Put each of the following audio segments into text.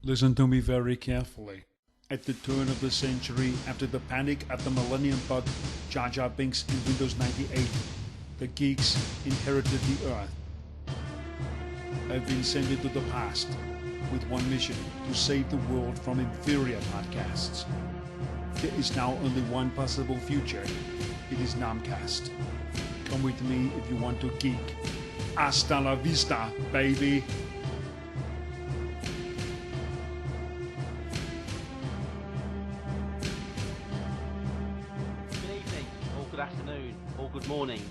Listen to me very carefully. At the turn of the century, after the panic at the Millennium Bug, Jar Jar Binks in Windows 98, the geeks inherited the Earth. I've been sent into the past with one mission: to save the world from inferior podcasts. There is now only one possible future. It is Nomcast. Come with me if you want to geek. Hasta la vista, baby! Good afternoon or good morning.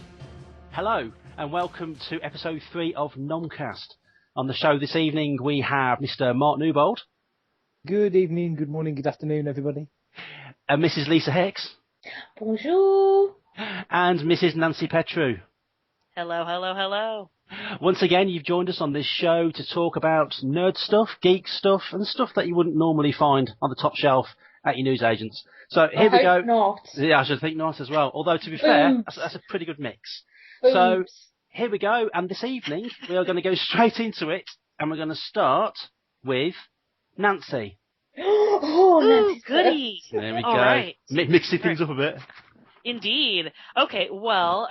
Hello and welcome to episode 3 of Nomcast. On the show this evening we have Mr. Mark Newbold. Good evening, good morning, good afternoon everybody. And Mrs. Lisa Hicks. Bonjour. And Mrs. Nancy Petru. Hello, hello, hello. Once again you've joined us on this show to talk about nerd stuff, geek stuff and stuff that you wouldn't normally find on the top shelf at your newsagents. So here we go. Not. Yeah, I should think not as well. Although to be fair, that's a pretty good mix. Oops. So here we go. And this evening we are going to go straight into it, and we're going to start with Nancy. Oh, Nancy, goody. There we All go. right. Mixing things up a bit. Indeed. Okay, well,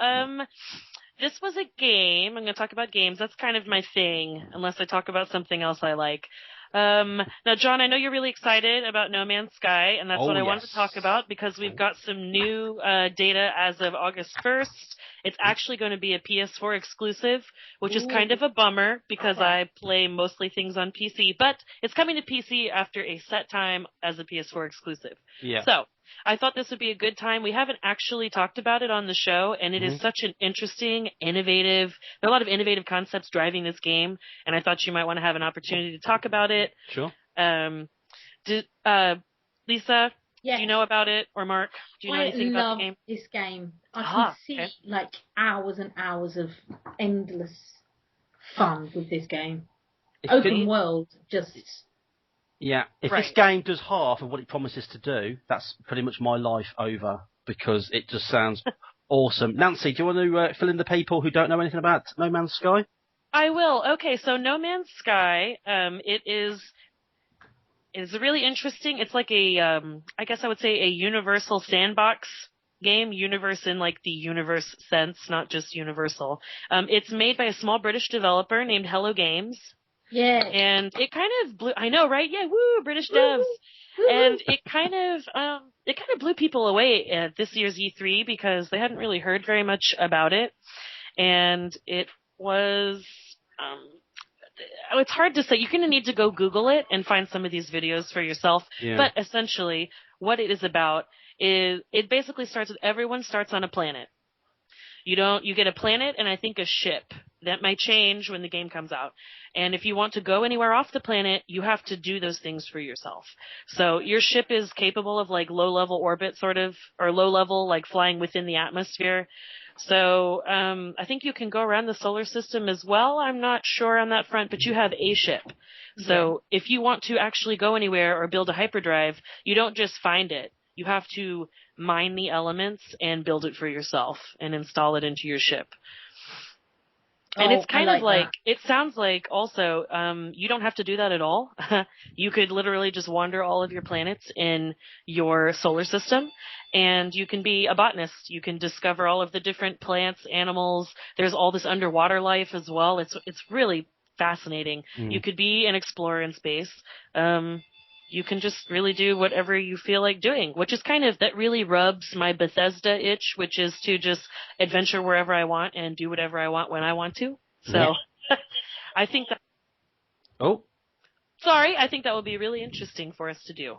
this was a game. I'm going to talk about games. That's kind of my thing, unless I talk about something else I like. Now, John, I know you're really excited about No Man's Sky, and that's what I wanted to talk about because we've got some new data as of August 1st. It's actually going to be a PS4 exclusive, which is kind of a bummer because I play mostly things on PC, but it's coming to PC after a set time as a PS4 exclusive. Yeah. So I thought this would be a good time. We haven't actually talked about it on the show, and it is such an interesting, innovative, there are a lot of innovative concepts driving this game, and I thought you might want to have an opportunity to talk about it. Sure. Lisa, Yes. do you know about it? Or Mark, do you know anything about the game? I love this game. I can see like hours and hours of endless fun with this game. Open world, just... Yeah, if this game does half of what it promises to do, that's pretty much my life over, because it just sounds awesome. Nancy, do you want to fill in the people who don't know anything about No Man's Sky? I will. Okay, so No Man's Sky, it is really interesting. It's like a, I guess I would say a universal sandbox game, universe in like the universe sense, not just universal. It's made by a small British developer named Hello Games. Yeah. And it kind of blew, I know, right? Yeah, woo, British devs. And it kind of blew people away at this year's E3 because they hadn't really heard very much about it. And it was, it's hard to say. You're going to need to go Google it and find some of these videos for yourself. Yeah. But essentially, what it is about is it basically starts with everyone starts on a planet. You get a planet and I think a ship. That might change when the game comes out. And if you want to go anywhere off the planet, you have to do those things for yourself. So your ship is capable of like low-level orbit sort of, or low-level like flying within the atmosphere. So I think you can go around the solar system as well. I'm not sure on that front, but you have a ship. So if you want to actually go anywhere or build a hyperdrive, you don't just find it. You have to mine the elements and build it for yourself and install it into your ship. And it's kind of like, it sounds like also, you don't have to do that at all. You could literally just wander all of your planets in your solar system, and you can be a botanist. You can discover all of the different plants, animals. There's all this underwater life as well. It's really fascinating. You could be an explorer in space. You can just really do whatever you feel like doing, which is kind of, that really rubs my Bethesda itch, which is to just adventure wherever I want and do whatever I want when I want to. So I think that... I think that would be really interesting for us to do.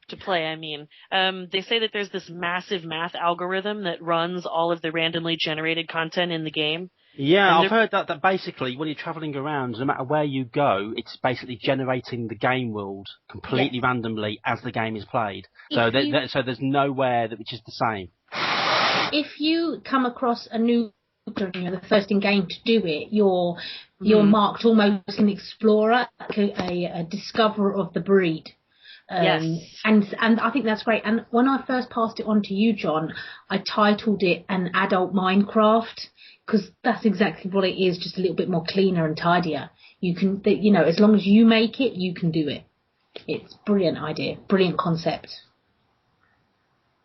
To play, I mean. They say that there's this massive math algorithm that runs all of the randomly generated content in the game. Yeah, I've heard that basically when you're travelling around, no matter where you go, it's basically generating the game world completely randomly as the game is played. So so there's nowhere which is the same. If you come across a new, the first in game to do it, you're marked almost an explorer, like a discoverer of the breed. And I think that's great. And when I first passed it on to you, John, I titled it An Adult Minecraft, because that's exactly what it is, just a little bit more cleaner and tidier. You can, as long as you make it, you can do it. It's brilliant idea, brilliant concept.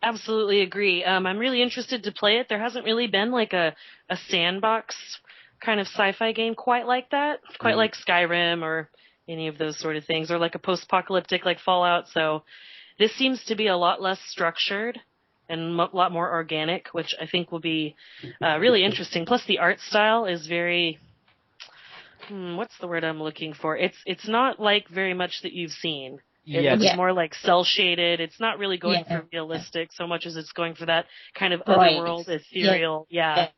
Absolutely agree. I'm really interested to play it. There hasn't really been like a sandbox kind of sci-fi game quite like that, quite like Skyrim or any of those sort of things, or like a post-apocalyptic like Fallout. So this seems to be a lot less structured and a lot more organic, which I think will be really interesting. Plus the art style is very, what's the word I'm looking for? It's not like very much that you've seen. It's more like cel-shaded. It's not really going for realistic so much as it's going for that kind of otherworld, ethereal. Yeah.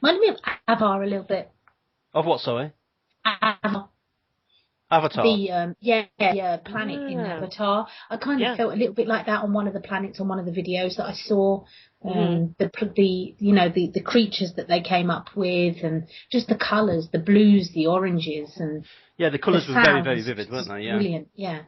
Reminded me of Avatar a little bit. Of what, sorry? Avatar. The planet in Avatar. I kind of felt a little bit like that on one of the planets on one of the videos that I saw. The creatures that they came up with, and just the colours, the blues, the oranges, and the colours were very, very vivid, weren't they? Yeah. Brilliant. Yeah.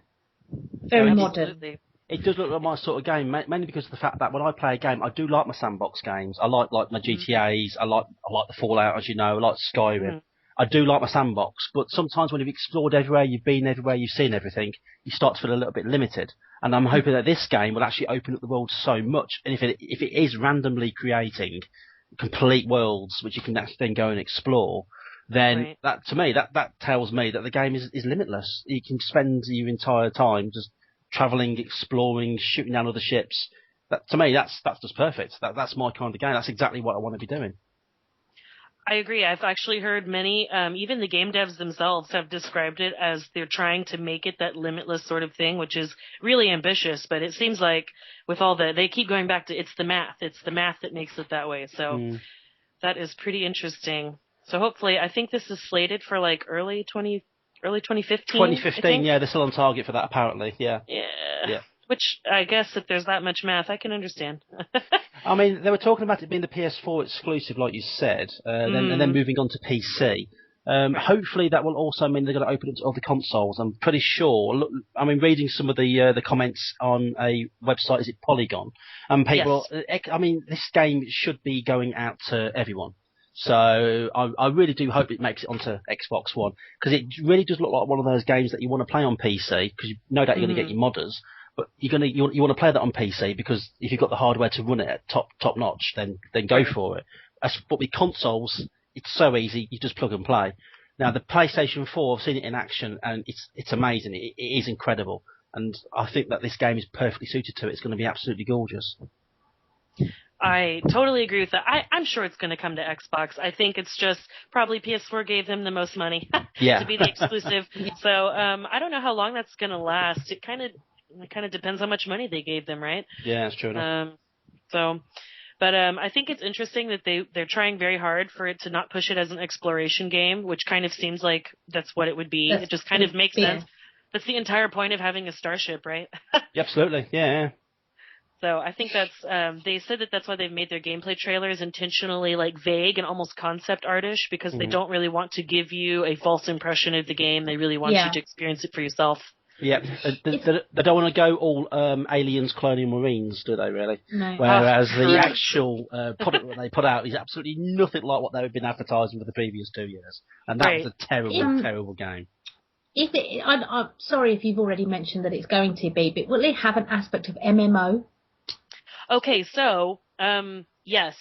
Very modern. Absolutely. It does look like my sort of game, mainly because of the fact that when I play a game, I do like my sandbox games. I like my GTAs. I like the Fallout, as you know. I like Skyrim. I do like my sandbox, but sometimes when you've explored everywhere, you've been everywhere, you've seen everything, you start to feel a little bit limited. And I'm hoping that this game will actually open up the world so much. And if it is randomly creating complete worlds which you can actually then go and explore, then that to me that tells me that the game is limitless. You can spend your entire time just travelling, exploring, shooting down other ships. That to me that's just perfect. That's my kind of game. That's exactly what I want to be doing. I agree. I've actually heard many, even the game devs themselves have described it as they're trying to make it that limitless sort of thing, which is really ambitious, but it seems like with all they keep going back to it's the math that makes it that way. So that is pretty interesting. So hopefully, I think this is slated for like early 2015. 2015, yeah, they're still on target for that apparently, yeah. Yeah. Which I guess if there's that much math, I can understand. I mean, they were talking about it being the PS4 exclusive, like you said, and then moving on to PC. Hopefully, that will also mean they're going to open it to other consoles. I'm pretty sure. Look, I mean, reading some of the comments on a website, is it Polygon? And people, I mean, this game should be going out to everyone. So I really do hope it makes it onto Xbox One, because it really does look like one of those games that you want to play on PC, because no doubt you're going to get your modders. But you want to play that on PC, because if you've got the hardware to run it at top notch, then go for it. But with consoles, it's so easy, you just plug and play. Now the PlayStation 4, I've seen it in action, and it's amazing. It is incredible, and I think that this game is perfectly suited to it. It's going to be absolutely gorgeous. I totally agree with that. I'm sure it's going to come to Xbox. I think it's just probably PS4 gave them the most money to be the exclusive. So I don't know how long that's going to last. It kind of depends how much money they gave them, right? Yeah, that's true enough. But I think it's interesting that they're trying very hard for it to not push it as an exploration game, which kind of seems like that's what it would be. It just kind of makes sense. That's the entire point of having a starship, right? Absolutely, yeah. So I think that's they said that's why they've made their gameplay trailers intentionally like vague and almost concept artish, because they don't really want to give you a false impression of the game. They really want you to experience it for yourself. Yeah, they don't want to go all aliens cloning Marines, do they, really? No. Whereas the actual product that they put out is absolutely nothing like what they've been advertising for the previous 2 years. And that was a terrible, terrible game. I'm sorry if you've already mentioned that it's going to be, but will it have an aspect of MMO? Okay, so, yes.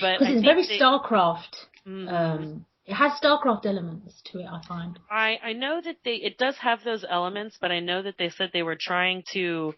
But because it's very StarCraft. It has StarCraft elements to it, I find. I know that it does have those elements, but I know that they said they were trying to,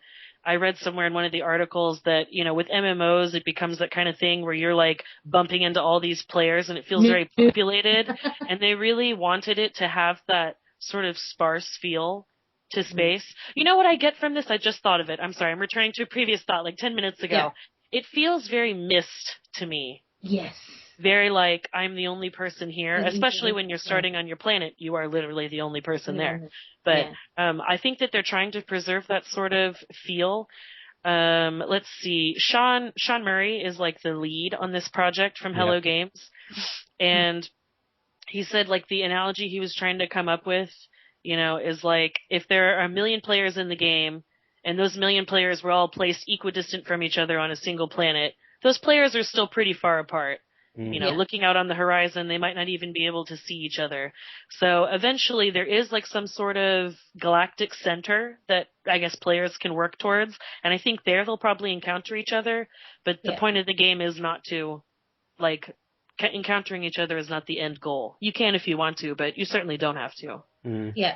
I read somewhere in one of the articles that, with MMOs, it becomes that kind of thing where you're like bumping into all these players and it feels very populated. And they really wanted it to have that sort of sparse feel to space. You know what I get from this? I just thought of it. I'm sorry. I'm returning to a previous thought like 10 minutes ago. Yeah. It feels very Myst to me. Yes. Very like, I'm the only person here, especially when you're starting on your planet. You are literally the only person there. But I think that they're trying to preserve that sort of feel. Let's see. Sean Murray is like the lead on this project from Hello Games. And he said like the analogy he was trying to come up with, is like if there are 1 million players in the game and those 1 million players were all placed equidistant from each other on a single planet, those players are still pretty far apart. looking out on the horizon, they might not even be able to see each other. So eventually there is like some sort of galactic center that I guess players can work towards, and I think there they'll probably encounter each other, but the point of the game is not to, like, encountering each other is not the end goal. You can if you want to, but you certainly don't have to. Yeah.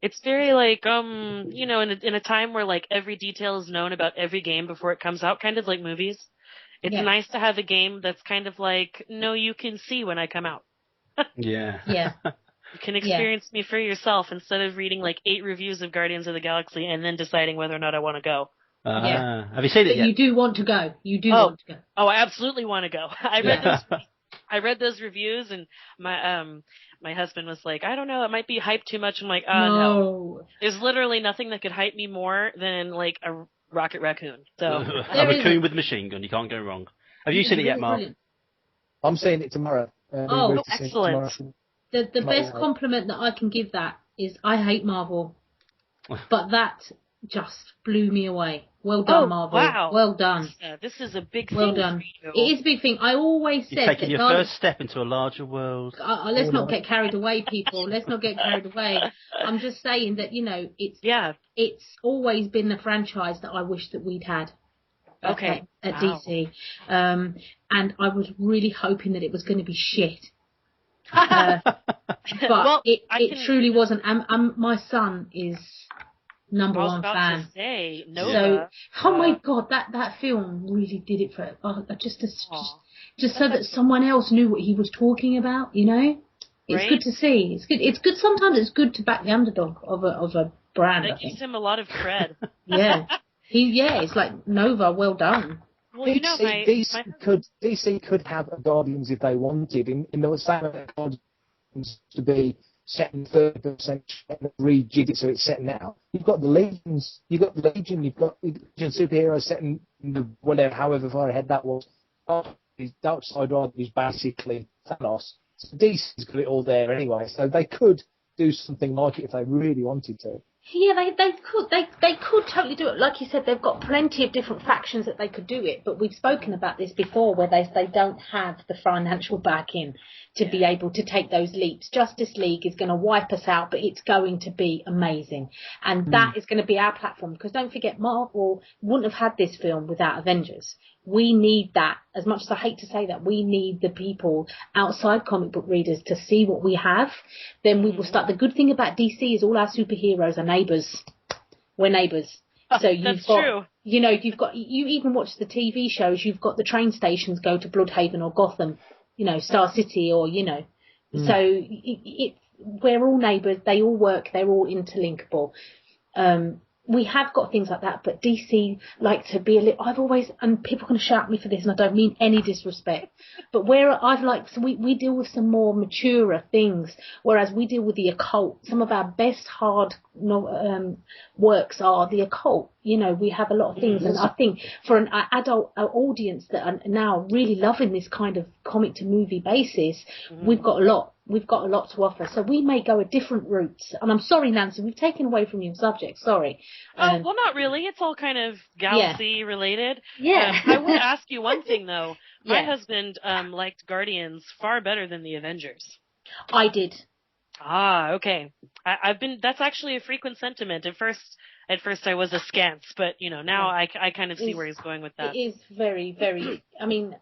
It's very like, in a time where like every detail is known about every game before it comes out, kind of like movies. It's nice to have a game that's kind of like, no, you can see when I come out. Yeah. You can experience me for yourself instead of reading like 8 reviews of Guardians of the Galaxy and then deciding whether or not I want to go. Have you seen it yet? You do want to go. Want to go. Oh, I absolutely want to go. I read those reviews, and my husband was like, I don't know, it might be hyped too much. I'm like, no. There's literally nothing that could hype me more than like a rocket raccoon. So a raccoon with a machine gun, you can't go wrong. Have you seen it yet, Mark? I'm seeing it tomorrow. Excellent. The best compliment that I can give that is I hate Marvel, but that just blew me away. Well done, Marvel. Wow. Well done. This is a big thing. Well done. For you. It is a big thing. I always said You're taking your first step into a larger world. Let's not get carried away, people. Let's not get carried away. I'm just saying that, it's always been the franchise that I wish that we'd had. At DC. And I was really hoping that it was going to be shit. But it truly wasn't. My son is number one fan. So, my God, that film really did it for just so that someone else knew what he was talking about. It's good to see. It's good. It's good. Sometimes it's good to back the underdog of a brand. That gives him a lot of cred. It's like Nova. Well done. Well, DC could have a Guardians if they wanted, in the same way Guardians to be set in 30% and rejig it so it's set now. You've got the Legions, you've got superheroes set in the whatever, however far ahead that was. Darkseid is basically Thanos. So DC's got it all there anyway, so they could do something like it if they really wanted to. Yeah, they could totally do it. Like you said, they've got plenty of different factions that they could do it. But we've spoken about this before, where they don't have the financial backing to be able to take those leaps. Justice League is going to wipe us out, but it's going to be amazing, and that is going to be our platform. Because don't forget, Marvel wouldn't have had this film without Avengers. We need that. As much as I hate to say that, we need the people outside comic book readers to see what we have. Then we will start. The good thing about DC is all our superheroes are neighbours. We're neighbours. So you've got, true. You even watch the TV shows. You've got the train stations go to Bloodhaven or Gotham, Star City, or So we're all neighbours. They all work. They're all interlinkable. We have got things like that, but DC like to be a little. I've always, and people can shout at me for this, and I don't mean any disrespect, but we deal with some more maturer things, whereas we deal with the occult. Some of our best hard works are the occult. We have a lot of things, and I think for an adult audience that are now really loving this kind of comic to movie basis, we've got a lot. We've got a lot to offer, so we may go a different route. And I'm sorry, Nancy, we've taken away from your subject. Sorry. Well, not really. It's all kind of galaxy related. Yeah. I would ask you one thing though. My husband liked Guardians far better than the Avengers. I did. Ah, okay. That's actually a frequent sentiment. At first I was askance, but now I kind of see where he's going with that. It is very, very. I mean.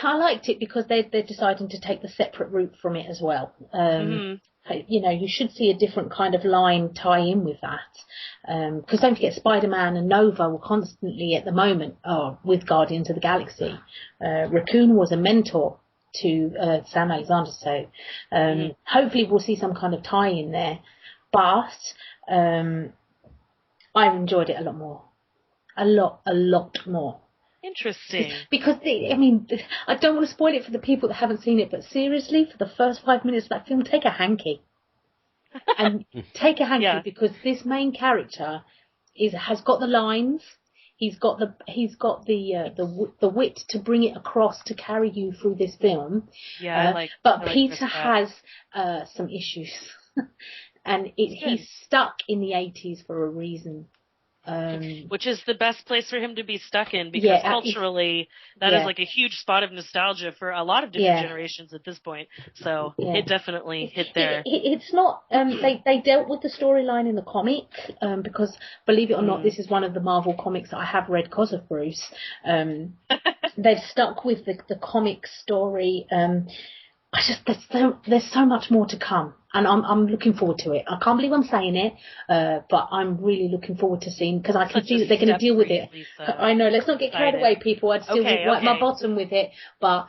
I liked it because they're deciding to take the separate route from it as well. You should see a different kind of line tie in with that. Because don't forget, Spider-Man and Nova were constantly at the moment with Guardians of the Galaxy. Raccoon was a mentor to Sam Alexander, so hopefully we'll see some kind of tie in there. But I've enjoyed it a lot more. A lot more. Interesting. Because, I don't want to spoil it for the people that haven't seen it, but seriously, for the first 5 minutes of that film, take a hanky. And take a hanky because this main character has got the lines, he's got the wit to bring it across to carry you through this film. But Peter has some issues. And he's stuck in the 80s for a reason. Which is the best place for him to be stuck in, because culturally that is like a huge spot of nostalgia for a lot of different generations at this point. So it definitely hit there. It's not. They dealt with the storyline in the comic because, believe it or not, this is one of the Marvel comics that I have read because of Bruce. They've stuck with the comic story. There's so much more to come, and I'm looking forward to it. I can't believe I'm saying it, but I'm really looking forward to seeing, because I can see that they're going to deal with it. Lisa. I know. Let's not get carried away, people. I'd still wipe my bottom with it, but.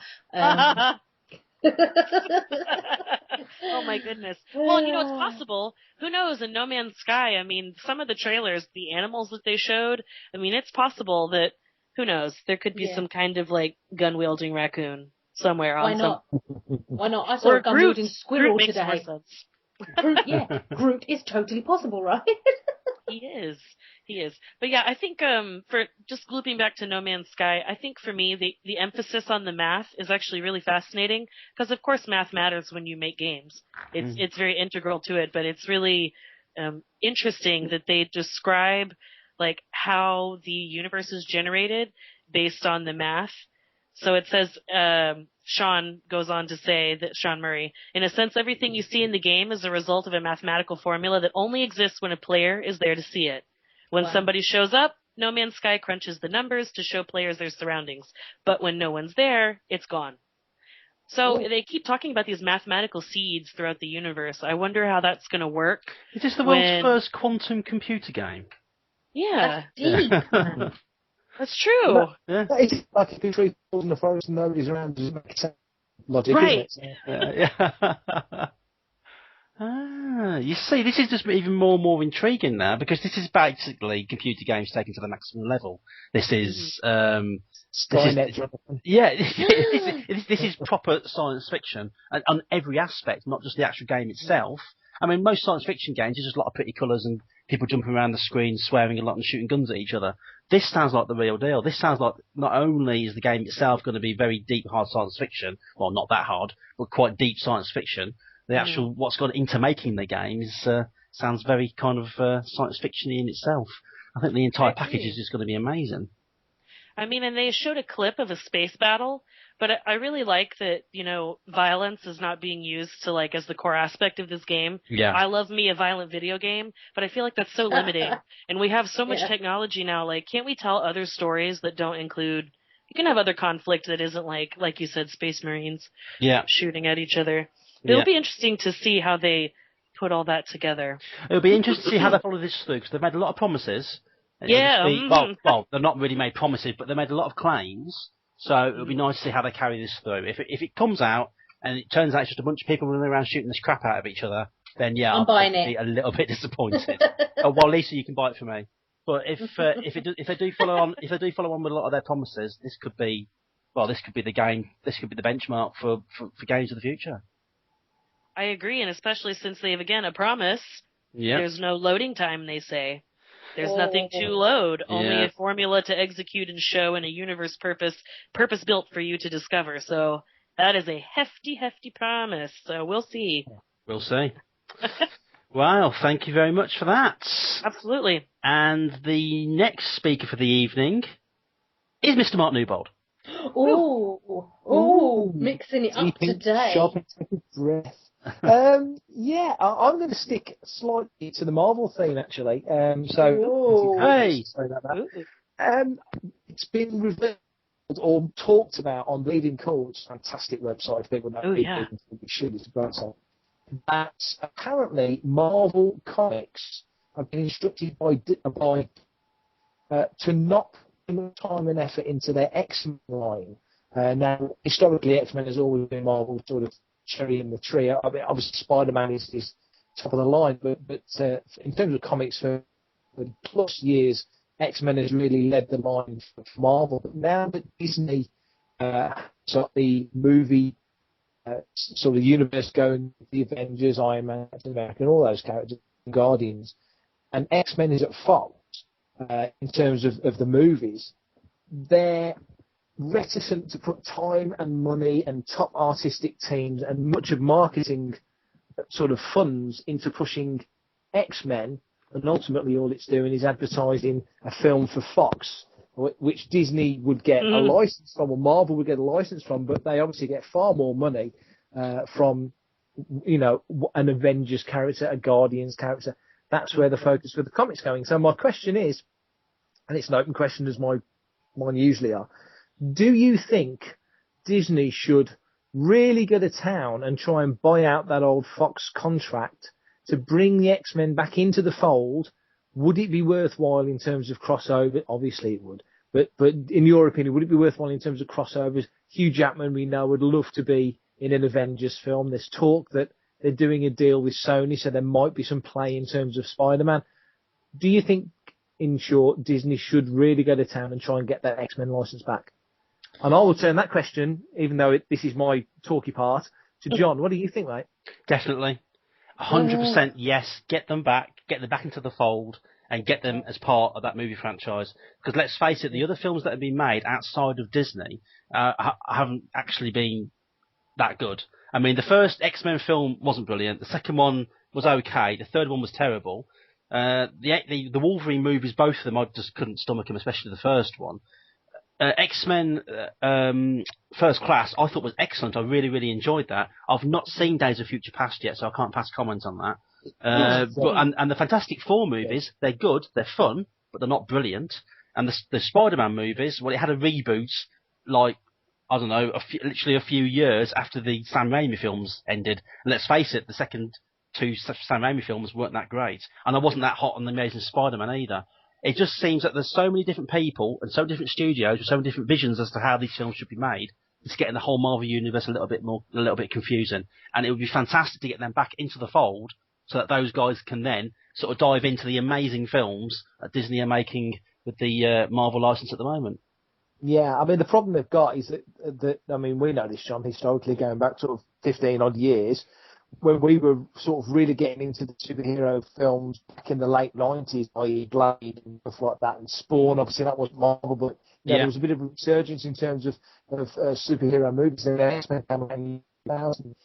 Oh my goodness. Well, you know, it's possible. Who knows? In No Man's Sky, I mean, some of the trailers, the animals that they showed, I mean, it's possible that, who knows, there could be some kind of like gun-wielding raccoon somewhere. Why not? Why not? I saw a gun-wielding squirrel today. Groot is totally possible, right? He is. But yeah, I think for just looping back to No Man's Sky, I think for me the emphasis on the math is actually really fascinating, because of course math matters when you make games. It's very integral to it, but it's really interesting that they describe like how the universe is generated based on the math. So it says, Sean goes on to say that, Sean Murray, in a sense, everything you see in the game is a result of a mathematical formula that only exists when a player is there to see it. When somebody shows up, No Man's Sky crunches the numbers to show players their surroundings. But when no one's there, it's gone. So they keep talking about these mathematical seeds throughout the universe. I wonder how that's going to work. Is this the world's first quantum computer game? Yeah. That's deep. That's true. That is like if you tree falls in the forest and nobody's around, doesn't make sense. Logic, right. Isn't it? You see, this is just even more and more intriguing now, because this is basically computer games taken to the maximum level. This is, Skynet. This is proper science fiction on every aspect, not just the actual game itself. I mean, most science fiction games are just a lot of pretty colours and people jumping around the screen, swearing a lot and shooting guns at each other. This sounds like the real deal. This sounds like not only is the game itself going to be very deep, hard science fiction, well, not that hard, but quite deep science fiction, the actual what's gone into making the game sounds very kind of science fiction-y in itself. I think the entire package is just going to be amazing. I mean, and they showed a clip of a space battle, but I really like that, you know, violence is not being used to, like, as the core aspect of this game. Yeah. I love me a violent video game, but I feel like that's so limiting. And we have so much technology now, like, can't we tell other stories that don't include, you can have other conflict that isn't like you said, Space Marines shooting at each other. It'll be interesting to see how they put all that together. It'll be interesting to see how they follow this through, because they've made a lot of promises. Well, they're not really made promises, but they made a lot of claims. So it'll be nice to see how they carry this through. If it comes out and it turns out it's just a bunch of people running around shooting this crap out of each other, then I'll be a little bit disappointed. Well, Lisa, you can buy it for me. But if they do follow on with a lot of their promises, this could be the game. This could be the benchmark for games of the future. I agree, and especially since they have again a promise. Yeah. There's no loading time, they say. There's nothing to load, only a formula to execute and show, and a universe purpose built for you to discover. So that is a hefty, hefty promise. So we'll see. We'll see. Well, thank you very much for that. Absolutely. And the next speaker for the evening is Mr. Mark Newbold. Ooh, mixing it up today. Sharp and breath. I'm going to stick slightly to the Marvel theme, actually. Sorry about that. It's been revealed or talked about on Bleeding Cool's fantastic website. If people know it's a great site. That apparently Marvel Comics have been instructed to not put more time and effort into their X-Men line. Now, historically, X-Men has always been Marvel's sort of cherry in the tree. I mean, obviously, Spider-Man is top of the line, but in terms of comics for plus years, X-Men has really led the line for Marvel. But now that Disney got the movie sort of universe going, the Avengers, Iron Man, Captain America, and all those characters, Guardians, and X-Men is at fault in terms of the movies, they're reticent to put time and money and top artistic teams and much of marketing sort of funds into pushing X-Men and ultimately all it's doing is advertising a film for Fox, which Disney would get a license from, or Marvel would get a license from, but they obviously get far more money from, an Avengers character, a Guardians character. That's where the focus for the comics going. So my question is, and it's an open question as mine usually are, do you think Disney should really go to town and try and buy out that old Fox contract to bring the X-Men back into the fold? Would it be worthwhile in terms of crossover? Obviously it would. But in your opinion, would it be worthwhile in terms of crossovers? Hugh Jackman, we know, would love to be in an Avengers film. There's talk that they're doing a deal with Sony, so there might be some play in terms of Spider-Man. Do you think, in short, Disney should really go to town and try and get that X-Men license back? And I will turn that question, even though this is my talky part, to John. What do you think, mate? Definitely. 100% yes. Get them back into the fold, and get them as part of that movie franchise. Because let's face it, the other films that have been made outside of Disney haven't actually been that good. I mean, the first X-Men film wasn't brilliant. The second one was okay. The third one was terrible. The Wolverine movies, both of them, I just couldn't stomach them, especially the first one. X-Men First Class, I thought was excellent. I really, really enjoyed that. I've not seen Days of Future Past yet, so I can't pass comment on that. And the Fantastic Four movies, they're good, they're fun, but they're not brilliant. And the Spider-Man movies, well, it had a reboot, like, I don't know, literally a few years after the Sam Raimi films ended. And let's face it, the second two Sam Raimi films weren't that great. And I wasn't that hot on The Amazing Spider-Man either. It just seems that there's so many different people and so many different studios with so many different visions as to how these films should be made. It's getting the whole Marvel universe a little bit confusing. And it would be fantastic to get them back into the fold so that those guys can then sort of dive into the amazing films that Disney are making with the Marvel license at the moment. Yeah, I mean, the problem they've got is that I mean, we know this, John, historically going back sort of 15 odd years, when we were sort of really getting into the superhero films back in the late 90s, i.e. Blade and stuff like that, and Spawn, obviously that wasn't Marvel, but there was a bit of a resurgence in terms of superhero movies. And X-Men came out in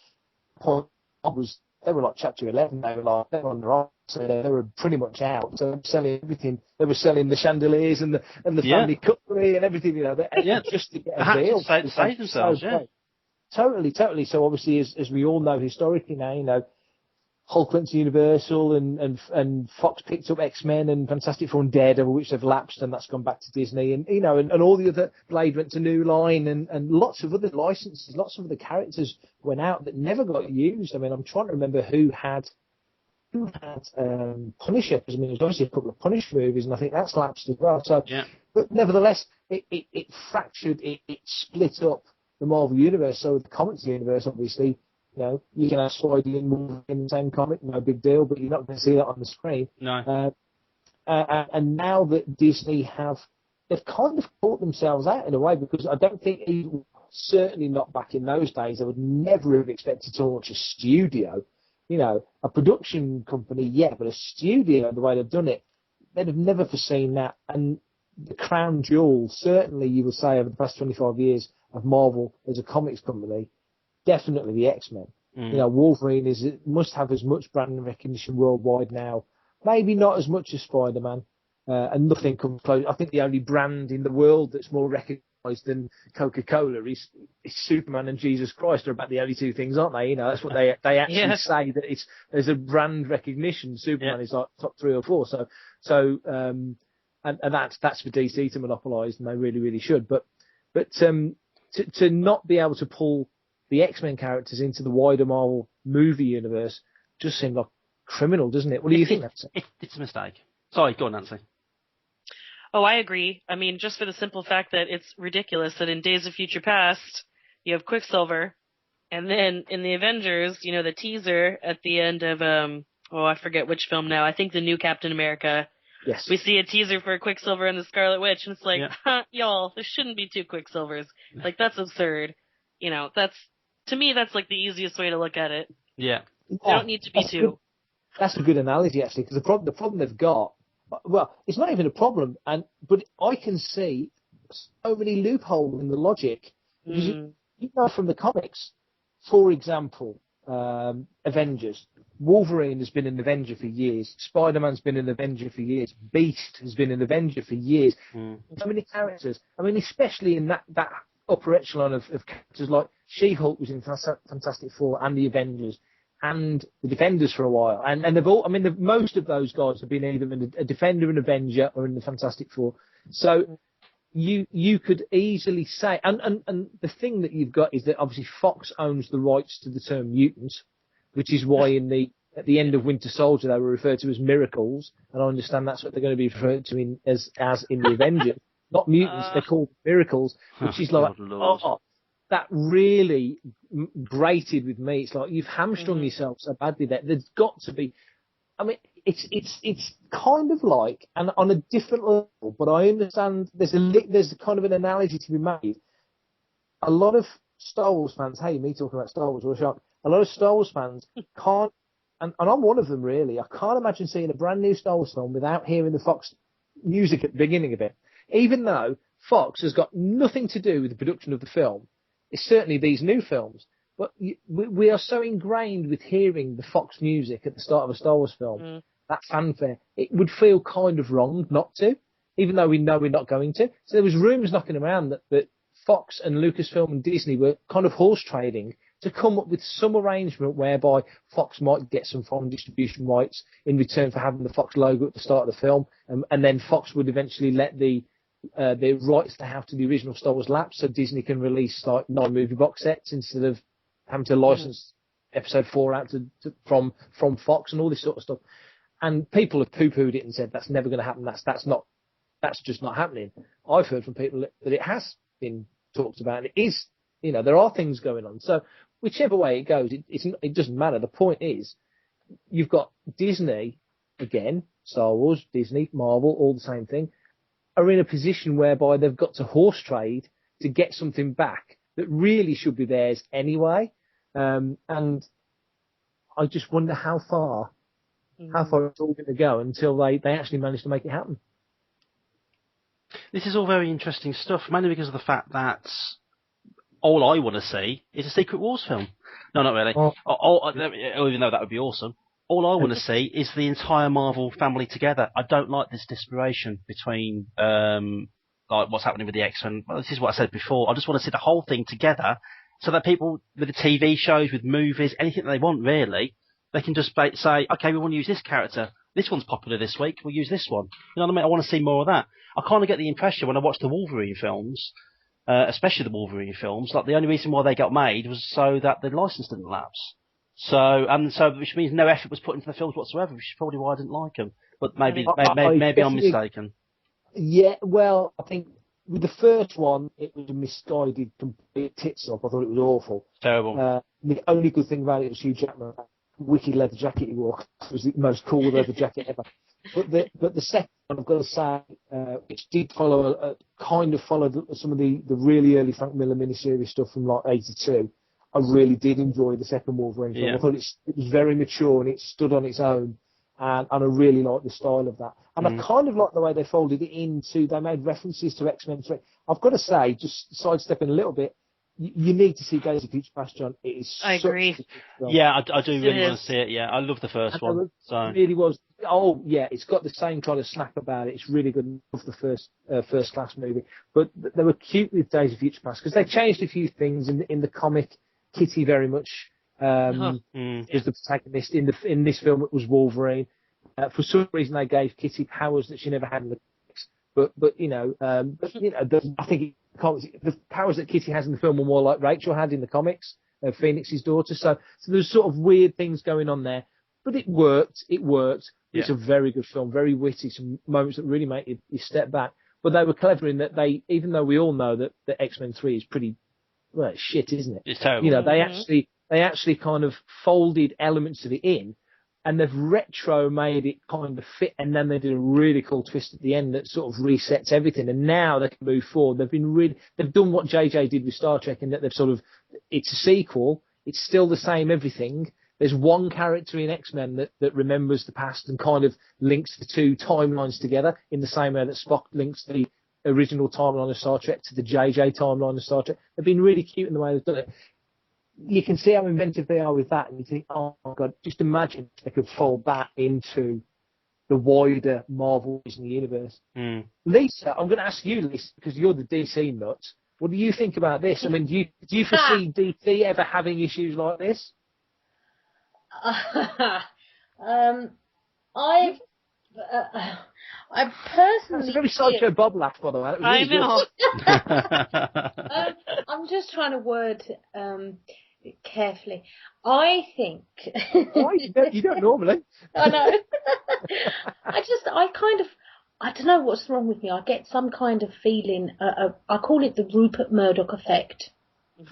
2000. They were like Chapter 11, they were on their own, so they were pretty much out. So they were selling everything. They were selling the chandeliers and the family cutlery and everything, just to get a deal. To save themselves, Totally. So obviously, as we all know historically now, Hulk went to Universal and Fox picked up X-Men and Fantastic Four and Daredevil, which have lapsed, and that's gone back to Disney. And, and all the other, Blade went to New Line and lots of other licenses, lots of other characters went out that never got used. I mean, I'm trying to remember who had Punisher, because I mean, there's obviously a couple of Punisher movies, and I think that's lapsed as well. So, but nevertheless, it fractured, it split up the Marvel universe. So the comics universe, obviously, you can have Spidey and Wolverine in the same comic, no big deal, but you're not going to see that on the screen. No. And now that Disney they've kind of caught themselves out in a way, because I don't think, certainly not back in those days, they would never have expected to launch a studio. A production company, but a studio, the way they've done it, they'd have never foreseen that. And the crown jewel, certainly you would say, over the past 25 years of Marvel as a comics company, definitely the X-Men. Wolverine must have as much brand recognition worldwide now. Maybe not as much as Spider-Man, and nothing comes close. I think the only brand in the world that's more recognised than Coca-Cola is Superman and Jesus Christ. Are about the only two things, aren't they? That's what they actually say, that there's a brand recognition. Superman is like top 3 or 4. So and that's for DC to monopolise, and they really, really should. But to not be able to pull the X-Men characters into the wider Marvel movie universe just seemed like criminal, doesn't it? What do you think, Nancy? It's a mistake. Sorry, go on, Nancy. Oh, I agree. I mean, just for the simple fact that it's ridiculous that in Days of Future Past, you have Quicksilver, and then in the Avengers, the teaser at the end of, I forget which film now. I think the new Captain America. Yes. We see a teaser for Quicksilver and the Scarlet Witch, and it's like, y'all, there shouldn't be 2 Quicksilvers. Like, that's absurd. To me, that's like the easiest way to look at it. Yeah. There don't need to be 2. That's a good analogy, actually, because the problem they've got, well, it's not even a problem, but I can see so many loopholes in the logic. Because from the comics, for example, Avengers, Wolverine has been an Avenger for years. Spider-Man's been an Avenger for years. Beast has been an Avenger for years. So many characters. I mean, especially in that upper echelon of characters, like She-Hulk was in Fantastic Four and the Avengers and the Defenders for a while. And they've all, I mean, most of those guys have been either in a Defender, an Avenger, or in the Fantastic Four. So you could easily say, and the thing that you've got is that obviously Fox owns the rights to the term mutant, which is why at the end of Winter Soldier they were referred to as miracles, and I understand that's what they're going to be referred to as in the Avengers. Not mutants, they're called miracles, which is like, that really grated with me. It's like you've hamstrung yourself so badly that there's got to be. I mean, it's kind of like, and on a different level, but I understand there's kind of an analogy to be made. A lot of Star Wars fans, me talking about Star Wars, a lot of Star Wars fans can't, and I'm one of them really, I can't imagine seeing a brand new Star Wars film without hearing the Fox music at the beginning of it. Even though Fox has got nothing to do with the production of the film, it's certainly these new films. But we are so ingrained with hearing the Fox music at the start of a Star Wars film, that fanfare, it would feel kind of wrong not to, even though we know we're not going to. So there was rumours knocking around that Fox and Lucasfilm and Disney were kind of horse trading to come up with some arrangement whereby Fox might get some foreign distribution rights in return for having the Fox logo at the start of the film, and then Fox would eventually let the rights they have to the original Star Wars lapse, so Disney can release like 9 movie box sets instead of having to license Episode 4 out from Fox and all this sort of stuff. And people have poo-pooed it and said that's never going to happen. That's just not happening. I've heard from people that it has been talked about. And it is, there are things going on. So whichever way it goes, it doesn't matter. The point is, you've got Disney, again, Star Wars, Disney, Marvel, all the same thing, are in a position whereby they've got to horse trade to get something back that really should be theirs anyway. And I just wonder how far it's all going to go until they actually manage to make it happen. This is all very interesting stuff, mainly because of the fact that all I want to see is a Secret Wars film. No, not really. Even though that would be awesome. All I want to see is the entire Marvel family together. I don't like this disparation between like what's happening with the X-Men. Well, this is what I said before. I just want to see the whole thing together so that people with the TV shows, with movies, anything they want really, they can just say, okay, we want to use this character. This one's popular this week. We'll use this one. You know what I mean? I want to see more of that. I kind of get the impression when I watch the Wolverine films, especially the Wolverine films, like the only reason why they got made was so that the license didn't lapse. So which means no effort was put into the films whatsoever, which is probably why I didn't like them. But maybe I'm mistaken. Yeah, well, I think with the first one, it was a misguided, complete tits up. I thought it was awful. Terrible. The only good thing about it was Hugh Jackman. Wiki leather jacket he wore. It was the most cool leather jacket ever. But the second one, I've got to say, which did follow some of the really early Frank Miller miniseries stuff from like '82. I really did enjoy the second Wolverine film. Yeah. I thought it was very mature and it stood on its own, and I really liked the style of that. And I kind of like the way they folded it into. They made references to X-Men 3. I've got to say, just sidestepping a little bit, you need to see Days of Future Past, John. It is. I agree. Yeah, I do really want to see it. Yeah, I love the first one. So it really was. Oh yeah, it's got the same kind of snap about it. It's really good. I love the first class movie, but they were cute with Days of Future Past because they changed a few things in the comic. Kitty very much was the protagonist. In this film, it was Wolverine. For some reason, they gave Kitty powers that she never had in the comics. I think the powers that Kitty has in the film are more like Rachel had in the comics, Phoenix's daughter. So there's sort of weird things going on there, but it worked. Yeah. It's a very good film, very witty, some moments that really make you step back. But they were clever in that even though we all know that the X-Men 3 is pretty, well, it's shit, isn't it? It's terrible. They actually kind of folded elements of it in, and they've retro made it kind of fit, and then they did a really cool twist at the end that sort of resets everything, and now they can move forward. They've done what JJ did with Star Trek, in that it's a sequel, it's still the same everything. There's one character in X-Men that remembers the past and kind of links the two timelines together in the same way that Spock links the original timeline of Star Trek to the JJ timeline of Star Trek. They've been really cute in the way they've done it. you can see how inventive they are with that, and you think, oh my God, just imagine if they could fold that into the wider Marvel Disney universe. Lisa, I'm going to ask you, Lisa, because you're the DC nut. What do you think about this? I mean, do you foresee DC ever having issues like this? I personally. That's a very Sideshow Bob laugh, by the way. I know. I'm just trying to word carefully. I think. Why? You don't normally. I know. I don't know what's wrong with me. I get some kind of feeling. I call it the Rupert Murdoch effect.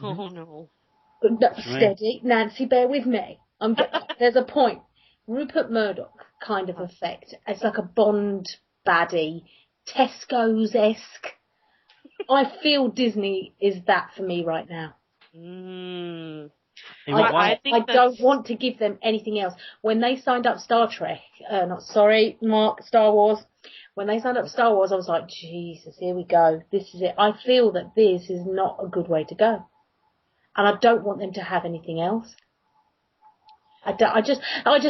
Oh no. Steady, Nancy. Bear with me. There's a point. Rupert Murdoch kind of effect. It's like a Bond baddie, Tesco's-esque. I feel Disney is that for me right now. I don't want to give them anything else. When they signed up Star Wars. When they signed up Star Wars, I was like, Jesus, here we go. This is it. I feel that this is not a good way to go. And I don't want them to have anything else. I just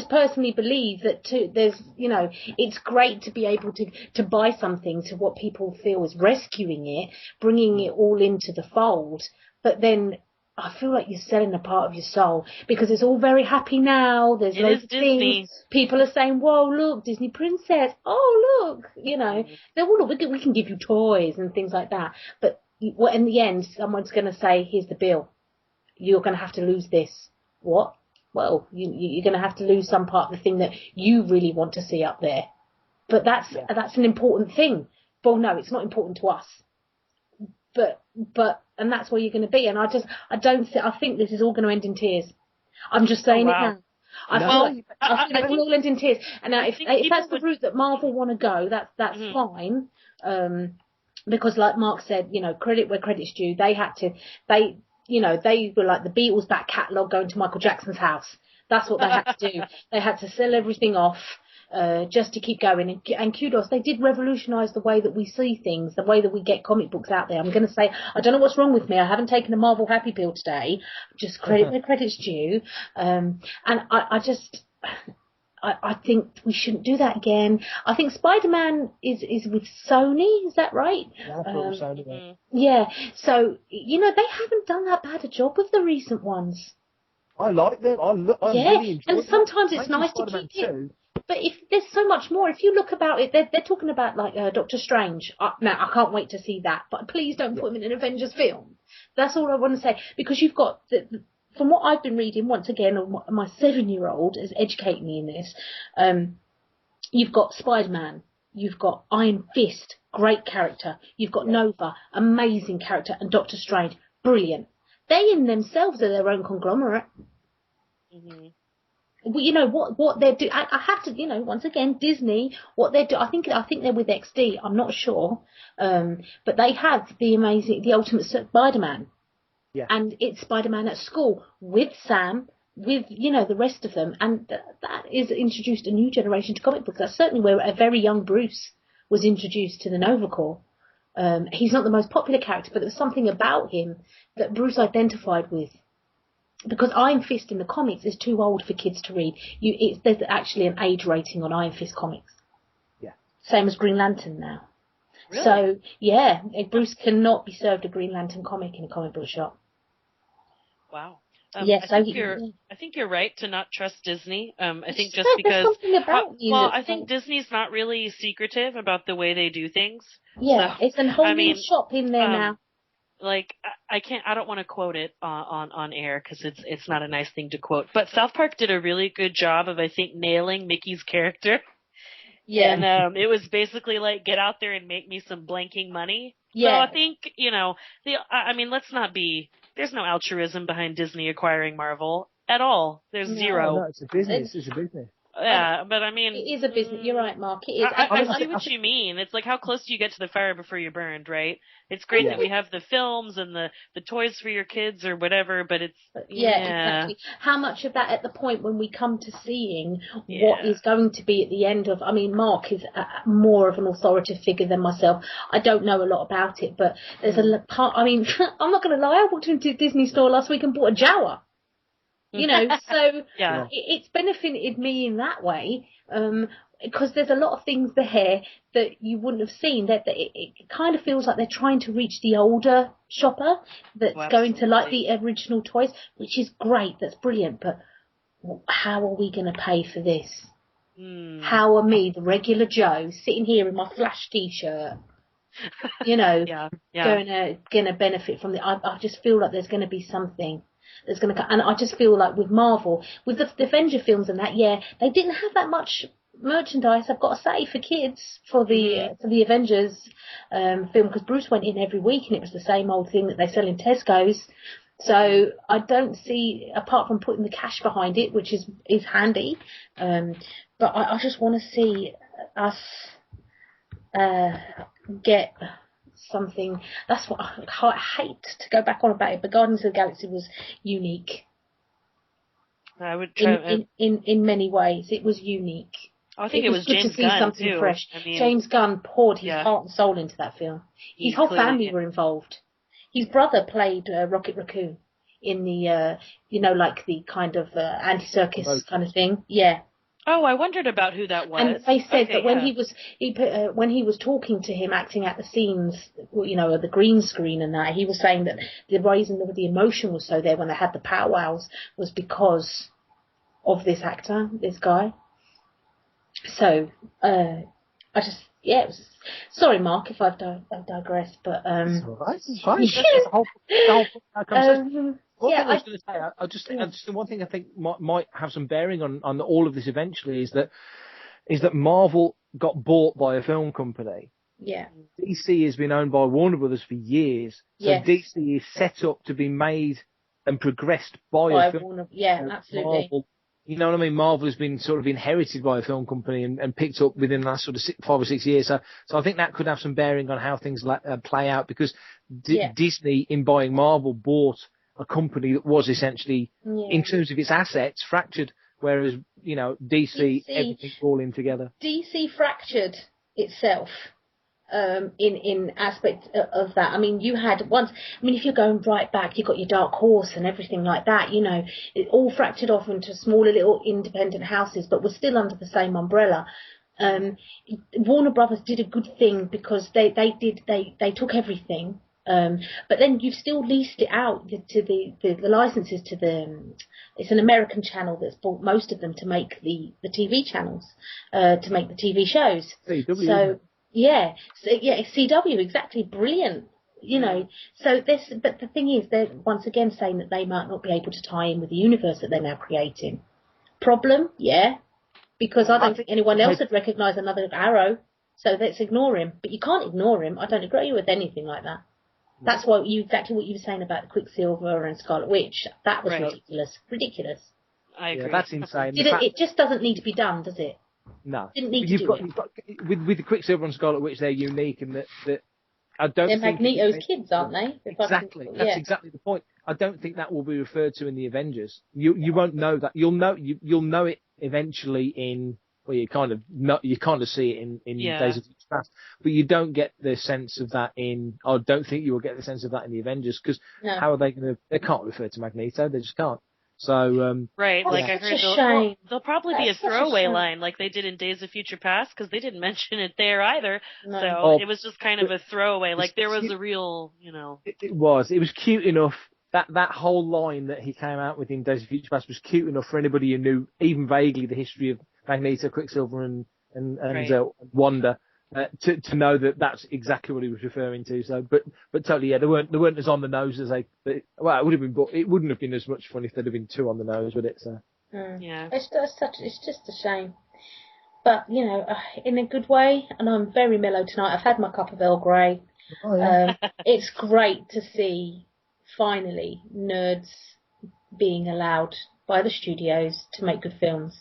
personally believe that there's, it's great to be able to buy something to what people feel is rescuing it, bringing it all into the fold, but then I feel like you're selling a part of your soul because it's all very happy now. There's loads of things. People are saying, whoa, look, Disney princess. Oh, look, look, we can give you toys and things like that. But in the end, someone's going to say, here's the bill. You're going to have to lose this. What? Well, you're going to have to lose some part of the thing that you really want to see up there. But that's an important thing. Well, no, it's not important to us. And that's where you're going to be. And I think this is all going to end in tears. I'm just saying it now. I think it will all end in tears. And now, if that's the route that Marvel want to go, that's fine. Because like Mark said, credit where credit's due. They were like the Beatles back catalogue going to Michael Jackson's house. That's what they had to do. They had to sell everything off just to keep going. And kudos, they did revolutionise the way that we see things, the way that we get comic books out there. I'm going to say, I don't know what's wrong with me. I haven't taken a Marvel Happy Pill today. Just credit where credit's due. And I think we shouldn't do that again. I think Spider-Man is with Sony, is that right? Sony, yeah. So, they haven't done that bad a job with the recent ones. I like them. I really enjoy and sometimes it's nice to keep it. But if there's so much more, if you look about it, they're talking about like Doctor Strange. Now, I can't wait to see that. But please don't put him in an Avengers film. That's all I want to say. Because you've got from what I've been reading, once again, my 7-year-old is educating me in this. You've got Spider-Man, you've got Iron Fist, great character. You've got Nova, amazing character, and Doctor Strange, brilliant. They in themselves are their own conglomerate. Mm-hmm. Well, what they're doing. I have to, once again, Disney. What they're doing. I think they're with XD. I'm not sure, but they have the Ultimate Spider-Man. Yeah. And it's Spider-Man at school with Sam, with, the rest of them. And that is introduced a new generation to comic books. That's certainly where a very young Bruce was introduced to the Nova Corps. He's not the most popular character, but there was something about him that Bruce identified with. Because Iron Fist in the comics is too old for kids to read. There's actually an age rating on Iron Fist comics. Yeah. Same as Green Lantern now. Really? So, yeah, Bruce cannot be served a Green Lantern comic in a comic book shop. Wow. Yes, I think you're right to not trust Disney. I think just because. I think Disney's not really secretive about the way they do things. Yeah, so, it's a whole new shop in there now. Like I don't want to quote it on air because it's not a nice thing to quote. But South Park did a really good job of, I think, nailing Mickey's character. Yeah. And it was basically like, get out there and make me some blanking money. Yeah. So I think, let's not be. There's no altruism behind Disney acquiring Marvel at all. There's zero. No, it's a business. It's a business. Yeah, but I mean, it is a business. You're right, Mark. It is. I see what you mean. It's like, how close do you get to the fire before you're burned, right? It's great that we have the films and the toys for your kids or whatever, but it's exactly. How much of that at the point when we come to seeing what is going to be at the end of? I mean, Mark is more of an authoritative figure than myself. I don't know a lot about it, but there's a part. I mean, I'm not going to lie. I walked into a Disney store last week and bought a Jawa. You know, so it's benefited me in that way, because there's a lot of things there that you wouldn't have seen. That it kind of feels like they're trying to reach the older shopper that's going to like the original toys, which is great. That's brilliant. But how are we going to pay for this? How are me, the regular Joe, sitting here in my Flash T-shirt, you know, going to benefit from it? I just feel like there's going to be something. There's going to, and I just feel like with Marvel, with the Avenger films and that, they didn't have that much merchandise, I've got to say, for kids for the Avengers film, because Bruce went in every week and it was the same old thing that they sell in Tesco's. So I don't see, apart from putting the cash behind it, which is handy, but I just want to see us get something. That's what I hate to go back on about it, but Guardians of the Galaxy was unique. I would try in many ways. It was unique. I think it was good James to see Gunn something too. fresh. I mean, James Gunn poured his heart and soul into that film. His whole family were involved. His brother played Rocket Raccoon in the like the kind of anti-circus kind of thing. Yeah. Oh, I wondered about who that was. And they said that when he was talking to him, acting out the scenes, the green screen and that, he was saying that the reason that the emotion was so there when they had the powwows was because of this actor, this guy. So, I just, it was, sorry, Mark, if I've digressed, but it's all right. It's fine. That's the whole conversation. One thing I think might have some bearing on all of this eventually is that Marvel got bought by a film company. Yeah. DC has been owned by Warner Brothers for years. So DC is set up to be made and progressed by a film. Warner. Yeah, absolutely. Marvel, you know what I mean? Marvel has been sort of inherited by a film company and picked up within the last sort of 5 or 6 years. So I think that could have some bearing on how things play out, because Disney, in buying Marvel, bought a company that was essentially, in terms of its assets, fractured, whereas, DC everything's all in together. DC fractured itself in aspect of that. I mean, you had once, if you're going right back, you've got your Dark Horse and everything like that, it all fractured off into smaller little independent houses, but were still under the same umbrella. Warner Brothers did a good thing because they took everything. But then you've still leased it out to the licenses to it's an American channel that's bought most of them to make the TV channels, to make the TV shows. CW. CW, exactly, brilliant. But the thing is, they're once again saying that they might not be able to tie in with the universe that they're now creating. Problem, because I don't think anyone else would recognise another Arrow, so let's ignore him. But you can't ignore him. I don't agree with anything like that. That's why exactly what you were saying about Quicksilver and Scarlet Witch. That was ridiculous. I agree. Yeah, that's insane. It just doesn't need to be done, does it? No. Didn't need to do it. With the Quicksilver and Scarlet Witch, they're unique in that I don't. They're Magneto's kids, aren't they? Exactly. That's exactly the point. I don't think that will be referred to in the Avengers. You won't know that. You'll know it eventually in. Well, you kind of see it in Days of Future Past, but you don't get the sense of that in. I don't think you will get the sense of that in the Avengers, because how are they going to? They can't refer to Magneto. They just can't. So right, like I heard, there'll probably be a throwaway line like they did in Days of Future Past, because they didn't mention it there either. No. So it was just kind of a throwaway. Like there was a real, It was cute enough. That whole line that he came out with in Days of Future Past was cute enough for anybody who knew even vaguely the history of Magneto, Quicksilver, and Wanda, to know that that's exactly what he was referring to. So, but totally, they weren't as on the nose as it would have been. But it wouldn't have been as much fun if there'd have been too on the nose, would it? So, it's just a shame. But in a good way, and I'm very mellow tonight. I've had my cup of Earl Grey. Oh, yeah. It's great to see finally nerds being allowed by the studios to make good films.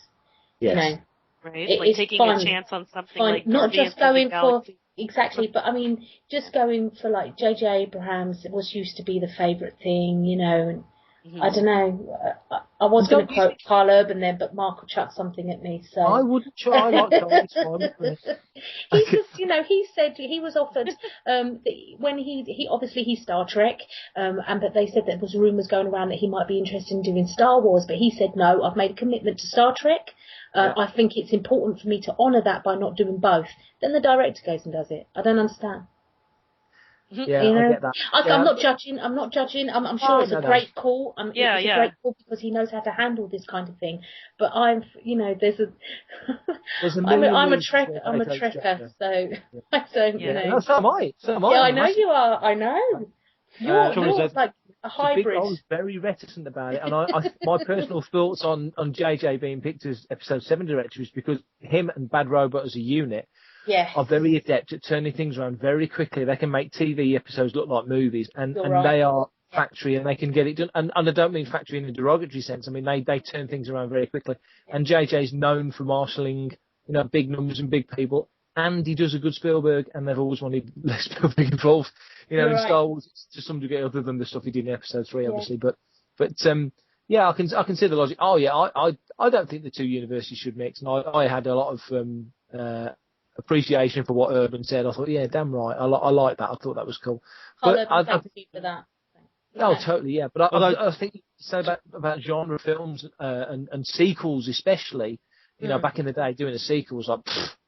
Yes. You know, Right? Like taking fun. a chance on something Fun. like Not Guardians just going of the Galaxy. exactly, but I mean, just going for like J.J. Abrams was used to be the favourite thing, you know, and I don't know. I was going to quote Carl Urban there, but Mark will chuck something at me. So I wouldn't try like Carl. He's just, you know, he said he was offered when he obviously he's Star Trek, but they said there was rumours going around that he might be interested in doing Star Wars, but he said no. I've made a commitment to Star Trek. I think it's important for me to honour that by not doing both. Then the director goes and does it. I don't understand. Yeah, you know? I get that. I'm not judging. I'm sure it's a great call. It's a great call because he knows how to handle this kind of thing. But there's a million I'm a trekker, so I don't, you know. No, so am I. Yeah, I know you are. I know. You're like a hybrid. I was very reticent about it, and my personal thoughts on JJ being picked as episode 7 director is because him and Bad Robot as a unit are very adept at turning things around very quickly. They can make TV episodes look like movies, and they are factory, and they can get it done. And I don't mean factory in a derogatory sense. I mean they turn things around very quickly. And JJ's known for marshalling, you know, big numbers and big people. And he does a good Spielberg, and they've always wanted less Spielberg involved, you know, in Star Wars to some degree, other than the stuff he did in Episode 3, obviously. But I can see the logic. Oh yeah, I don't think the two universes should mix, and I had a lot of appreciation for what Urban said. I thought, yeah, damn right, I like that. I thought that was cool. But thank you for that. Oh, totally, yeah. But I think so about genre films and sequels, especially. You know, back in the day, doing a sequel was like.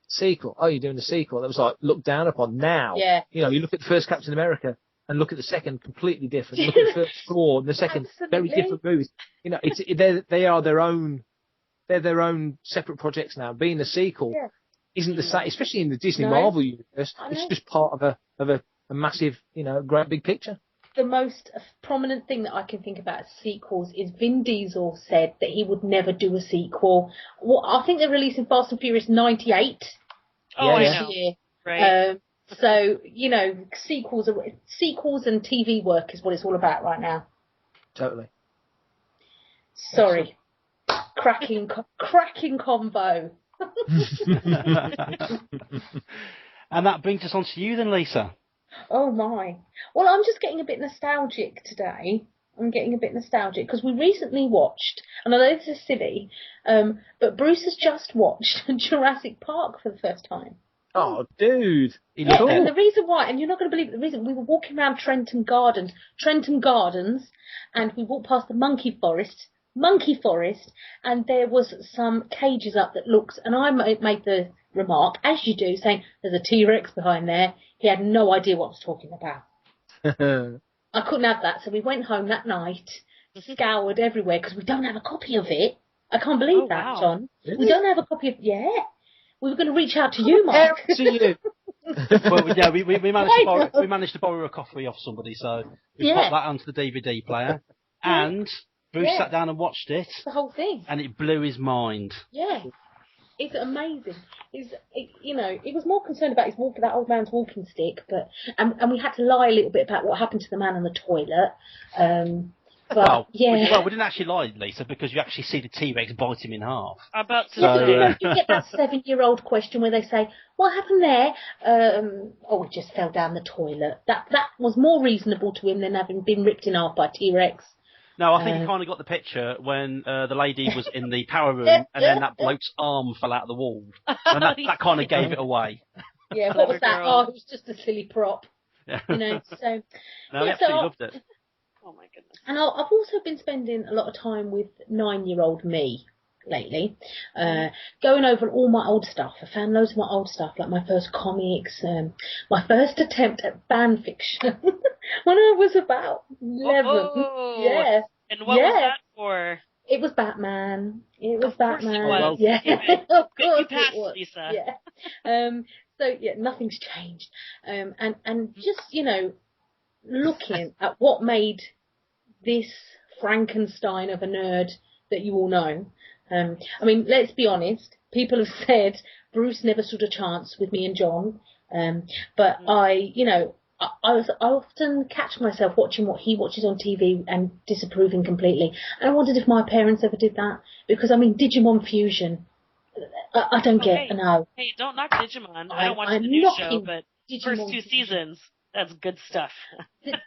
Sequel. Oh, you're doing a sequel. That was like looked down upon. Now, you know, you look at the first Captain America and look at the second, completely different. Look at the first Thor and the second, very different movies. You know, they are their own. They're their own separate projects now. Being a sequel isn't the same, especially in the Disney Marvel universe. It's just part of a massive, you know, great big picture. The most prominent thing that I can think about sequels is Vin Diesel said that he would never do a sequel. Well, I think they're releasing Fast and Furious 98 this year. Right. So, you know, sequels and TV work is what it's all about right now. Totally. Sorry. Cracking combo. And that brings us on to you then, Lisa. Oh my. Well, I'm just getting a bit nostalgic today. Because we recently watched, and I know this is silly, but Bruce has just watched Jurassic Park for the first time. Oh, dude. And the reason why, and you're not going to believe the reason, we were walking around Trenton Gardens, and we walked past the monkey forest, and there was some cages up that looked, and I made the remark, as you do, saying, there's a T-Rex behind there. He had no idea what I was talking about. I couldn't have that, so we went home that night, scoured everywhere, because we don't have a copy of it. I can't believe that, John. Really? We don't have a copy of We were going to reach out to you, Mark. To you. Well, yeah, we managed to borrow a copy off somebody, so we popped that onto the DVD player, and Bruce sat down and watched it. The whole thing. And it blew his mind. Yeah. It's amazing. He was more concerned about that old man's walking stick, but and we had to lie a little bit about what happened to the man on the toilet. But we didn't actually lie, Lisa, because you actually see the T-Rex bite him in half. About to you get that 7-year-old question where they say, "What happened there?" It just fell down the toilet. That was more reasonable to him than having been ripped in half by T-Rex. No, I think you kind of got the picture when the lady was in the power room and then that bloke's arm fell out of the wall. And that kind of gave it away. Yeah, what was that? Oh, it was just a silly prop. Yeah. You know, so... No, I absolutely loved it. Oh, my goodness. And I've also been spending a lot of time with 9-year-old me lately, going over all my old stuff. I found loads of my old stuff, like my first comics, my first attempt at fan fiction when I was about 11. Oh, yeah. And what was that for? It was Batman. It was of course Batman. It was. Yeah, of course you passed, it was. Lisa. Yeah. So yeah, nothing's changed. And just, you know, looking at what made this Frankenstein of a nerd that you all know. I mean, let's be honest. People have said Bruce never stood a chance with me and John. But I often catch myself watching what he watches on TV and disapproving completely. And I wondered if my parents ever did that. Because, I mean, Digimon Fusion. I don't get no. Hey, don't knock Digimon. I don't watch the new show, but Digimon first 2 seasons, that's good stuff.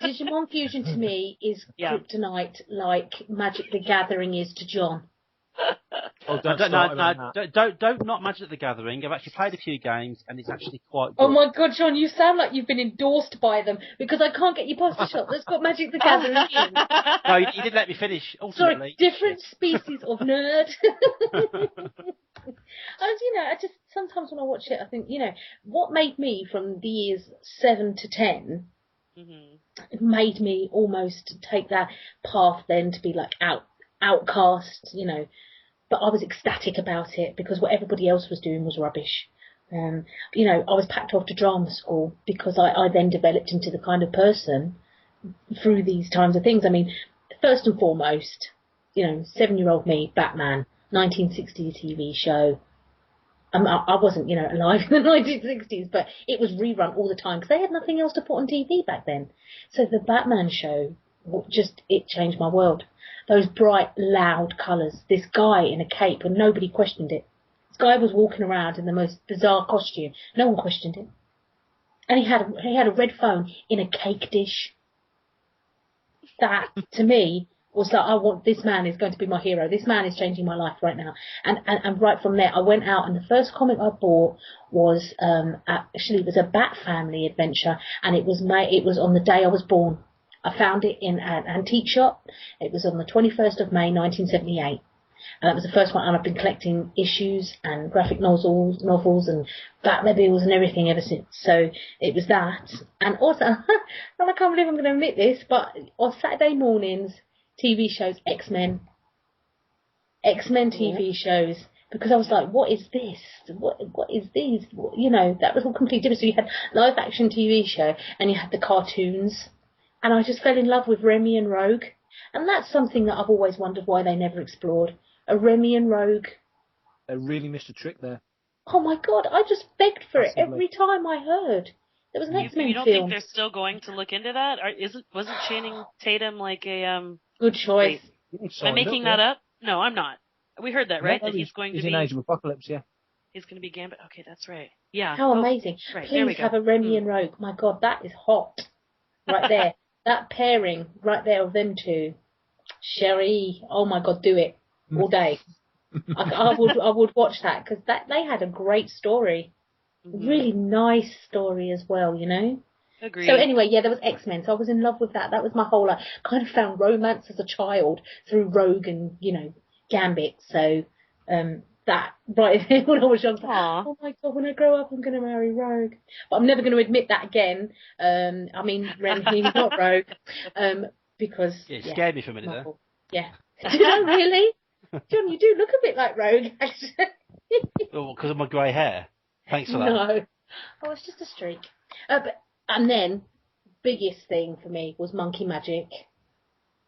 Digimon Fusion to me is kryptonite, like Magic the Gathering is to John. Don't not Magic the Gathering. I've actually played a few games, and it's actually quite good. Oh my God, John, you sound like you've been endorsed by them, because I can't get you past the shop. Let's got Magic the Gathering in. No, you didn't let me finish, ultimately. Sorry, different species of nerd. I just, sometimes when I watch it, I think, what made me from the years 7 to 10, it made me almost take that path then to be like outcast, but I was ecstatic about it because what everybody else was doing was rubbish. I was packed off to drama school because I then developed into the kind of person through these times of things. I mean, first and foremost, 7-year-old me, Batman, 1960s TV show. I wasn't, alive in the 1960s, but it was rerun all the time because they had nothing else to put on TV back then. So the Batman show, it changed my world. Those bright, loud colours. This guy in a cape, and nobody questioned it. This guy was walking around in the most bizarre costume. No one questioned it. And he had a red phone in a cake dish. That, to me, was that this man is going to be my hero. This man is changing my life right now. And right from there, I went out, and the first comic I bought was actually it was a Bat Family adventure, and it was on the day I was born. I found it in an antique shop. It was on the 21st of May, 1978. And that was the first one, and I've been collecting issues and graphic novels and Batmobiles and everything ever since. So it was that. And also, and I can't believe I'm going to admit this, but on Saturday mornings, TV shows, X-Men TV shows, because I was like, what is this? What is these? That was all completely different. So you had live action TV show, and you had the cartoons. And I just fell in love with Remy and Rogue. And that's something that I've always wondered why they never explored. A Remy and Rogue. They really missed a trick there. Oh my God, I just begged for it every time I heard. There was an X-Men film. You don't think they're still going to look into that? Or wasn't Channing Tatum like a... Good choice. Am I making that up? No, I'm not. We heard that, right? That he's going to be... He's in Age of Apocalypse, yeah. He's going to be Gambit. Okay, that's right. Yeah. How amazing. Right, Please have a Remy and Rogue. My God, that is hot. Right there. That pairing right there of them two, Sherry. Oh my God, do it all day. I would watch that because they had a great story, really nice story as well. Agreed. So anyway, there was X-Men. So I was in love with that. That was my whole kind of found romance as a child through Rogue and Gambit. So that right there when I was young. Oh my God, when I grow up, I'm going to marry Rogue. But I'm never going to admit that again. I mean, Remy, not Rogue. Because... Yeah, it scared me for a minute there. Yeah. Did I really? John, you do look a bit like Rogue, actually. Oh, because of my grey hair. Thanks for that. No. Oh, it's just a streak. And then, biggest thing for me was Monkey Magic.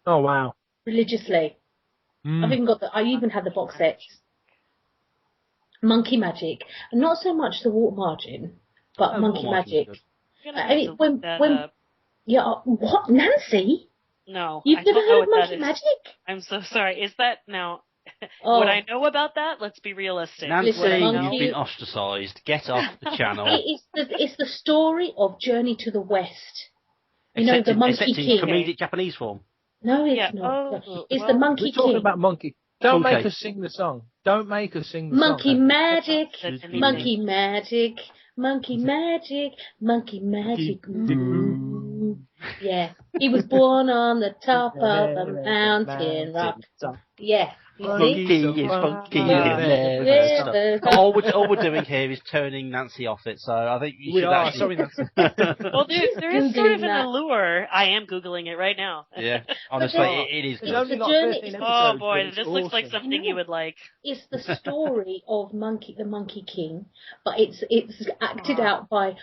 Oh, wow. Religiously. I even had the box sets. Monkey Magic, and not so much the Water Margin, but Monkey Magic. What, Nancy? No, you've never heard of Monkey Magic? I'm so sorry. Is that now? Would I know about that? Let's be realistic. Nancy, you've been ostracised. Get off the channel. It's the story of Journey to the West. The Monkey King. In comedic Japanese form. No, it's not. It's the Monkey King. We're talking about Monkey. Don't make us sing the song. Monkey Magic, Monkey Magic, Monkey Magic, Monkey Magic. Yeah, he was born on the top of a mountain rock. Yeah. Funky is funky. All we're doing here is turning Nancy off it, so I think you should actually... Sorry, Nancy. Well, there is sort of an allure. I am Googling it right now. Yeah, honestly, it is good. Oh boy, this looks like something you would like. It's the story of the Monkey King, but it's acted out by...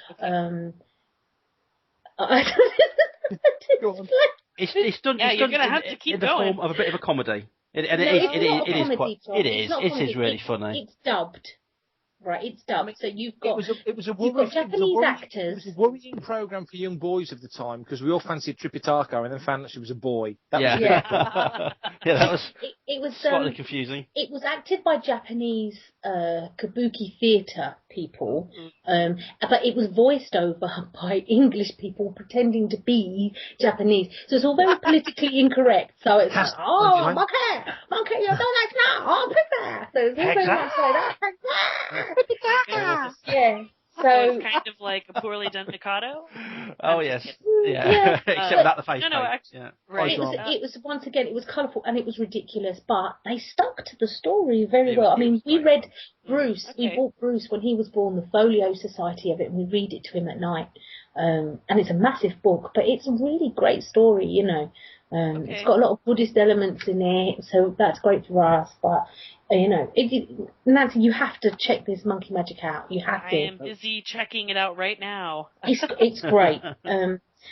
It's done. Yeah, you're gonna have to keep in the going. form of a bit of a comedy. It is really funny. It's dubbed. Right, it's dubbed. So you've got It was a Japanese actors. It was a worrying program for young boys of the time because we all fancied Tripitaka and then found that she was a boy. That was It was slightly confusing. It was acted by Japanese kabuki theatre people, but it was voiced over by English people pretending to be Japanese. So it's all very politically incorrect. So it's like, oh, monkey, you don't like now, oh, pizza. So it's all very much like that. Yeah. So it's kind of like a poorly done Mikado. Oh yes, yeah. Except without the face. No, actually, right. It was once again, it was colourful and it was ridiculous, but they stuck to the story very well. I mean, we read Bruce. We bought Bruce when he was born, the Folio Society of it, and we read it to him at night. And it's a massive book, but it's a really great story. You know, it's got a lot of Buddhist elements in it, so that's great for us. But you know, Nancy, you have to check this Monkey Magic out. You have to. I am busy checking it out right now. It's great.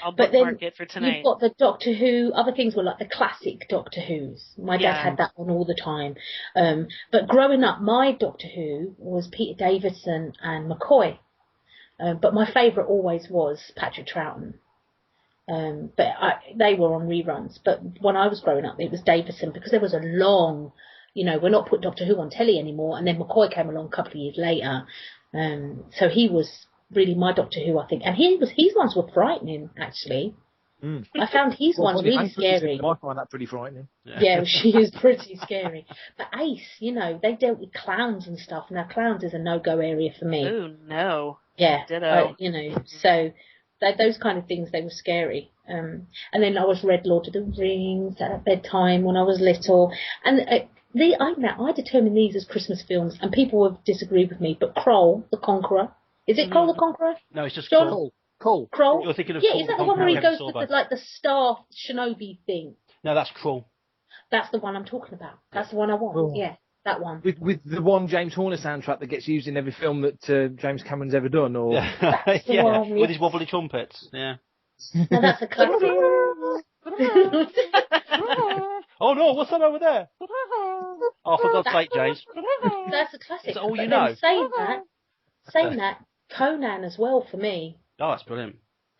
I'll but then bookmark it for tonight. You've got the Doctor Who. Other things were like the classic Doctor Who's. My dad had that on all the time. But growing up, my Doctor Who was Peter Davison and McCoy. But my favourite always was Patrick Troughton. But they were on reruns. But when I was growing up, it was Davison because there was a long, you know, we're not putting Doctor Who on telly anymore. And then McCoy came along a couple of years later. So he was really my Doctor Who, I think. And his ones were frightening, actually. I found his ones really scary. I find that pretty frightening. Yeah, she is pretty scary. But Ace, you know, they dealt with clowns and stuff. Now, clowns is a no-go area for me. Oh, no. Yeah. Ditto. You know, so those kind of things, they were scary. And then I always read Lord of the Rings at bedtime when I was little. And I determine these as Christmas films, and people will disagree with me, but Kroll, the Conqueror. Is it Kroll the Conqueror? No, it's just Kroll. Kroll? You're thinking of yeah, Kroll, is that the one where he goes with the staff shinobi thing? No, that's Kroll. That's the one I'm talking about. That's the one I want. Oh. Yeah, that one. With the one James Horner soundtrack that gets used in every film that James Cameron's ever done, or that's the one, with his wobbly trumpets. Yeah. No, that's a classic. Oh no, what's that over there? Oh, for God's sake, James. That's a classic. Is that all you know? Saying that, Conan as well for me. Oh, that's brilliant.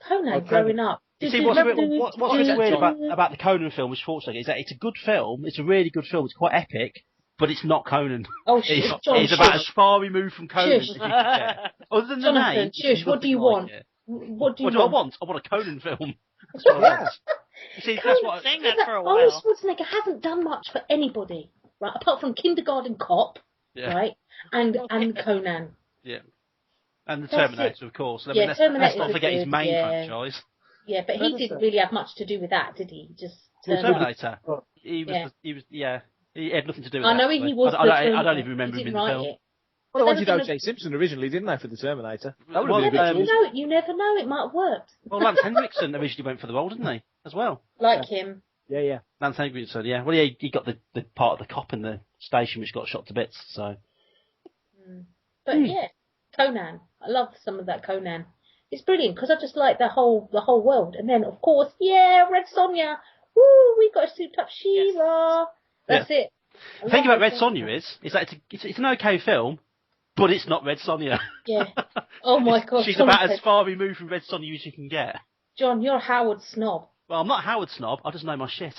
Conan growing up. You see, what's really weird about the Conan film with Schwarzenegger is that it's a good film. It's a really good film. It's quite epic, but it's not Conan. Oh, it's about as far removed from Conan as you can get. Other than the name. Shush, what do you want? What do I want? I want a Conan film. Yeah. You see, that's what saying that for a while. Arnold Schwarzenegger hasn't done much for anybody, right? Apart from Kindergarten Cop, right? And Conan. Yeah. And the Terminator, of course. I mean, let's not forget his main franchise. Yeah, but he didn't really have much to do with that, did he? Just Terminator. He had nothing to do with that. I know he was. I don't even remember him in the film. Well, they wanted O.J. Simpson originally, didn't they, for the Terminator? You never know. It might have worked. Well, Lance Henriksen originally went for the role, didn't he? As well. Like him. Yeah. Lance Henriksen, yeah. Well, he got the part of the cop in the station which got shot to bits, so. But yeah, Conan. I love some of that Conan. It's brilliant because I just like the whole world. And then, of course, Red Sonja. Woo, we got a souped up She-Ra. That's it. The thing about Red Sonja is that it's an okay film, but it's not Red Sonja. Yeah. Oh my God. She's about as far removed from Red Sonja as you can get. John, you're a Howard snob. Well, I'm not a Howard snob. I just know my shit.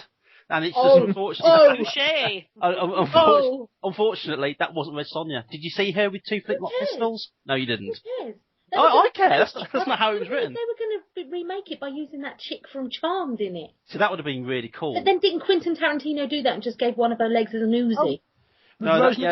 And it's just unfortunately. Unfortunately, that wasn't Red Sonja. Did you see her with two flip-flop pistols? No, you didn't. I care. That's not how it was written. They were going to remake it by using that chick from Charmed in it. So that would have been really cool. But then didn't Quentin Tarantino do that and just gave one of her legs as an Uzi? Oh. No, she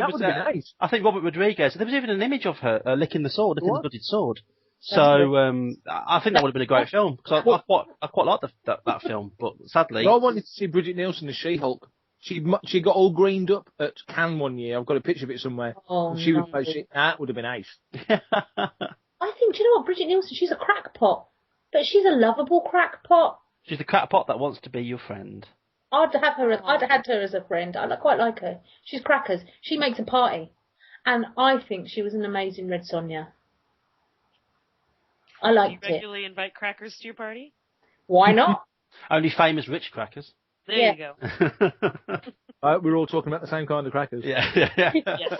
was. Nice. I think Robert Rodriguez. There was even an image of her licking the sword, licking the blooded sword. So I think that would have been a great film because I quite liked that film, but sadly, I wanted to see Bridget Nielsen as She-Hulk. She got all greened up at Cannes one year. I've got a picture of it somewhere. Oh, that would have been ace. I think, do you know what, Bridget Nielsen, she's a crackpot, but she's a lovable crackpot. She's the crackpot that wants to be your friend. I'd have had her as a friend. I quite like her. She's crackers. She makes a party, and I think she was an amazing Red Sonja. I liked it. Do you regularly invite crackers to your party? Why not? Only famous rich crackers. There you go. We're all talking about the same kind of crackers. Yeah. Yes.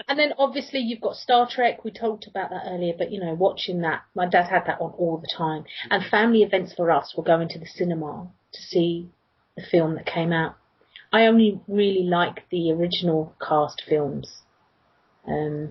And then obviously you've got Star Trek. We talked about that earlier, but watching that, my dad had that on all the time. And family events for us were going to the cinema to see the film that came out. I only really like the original cast films. They were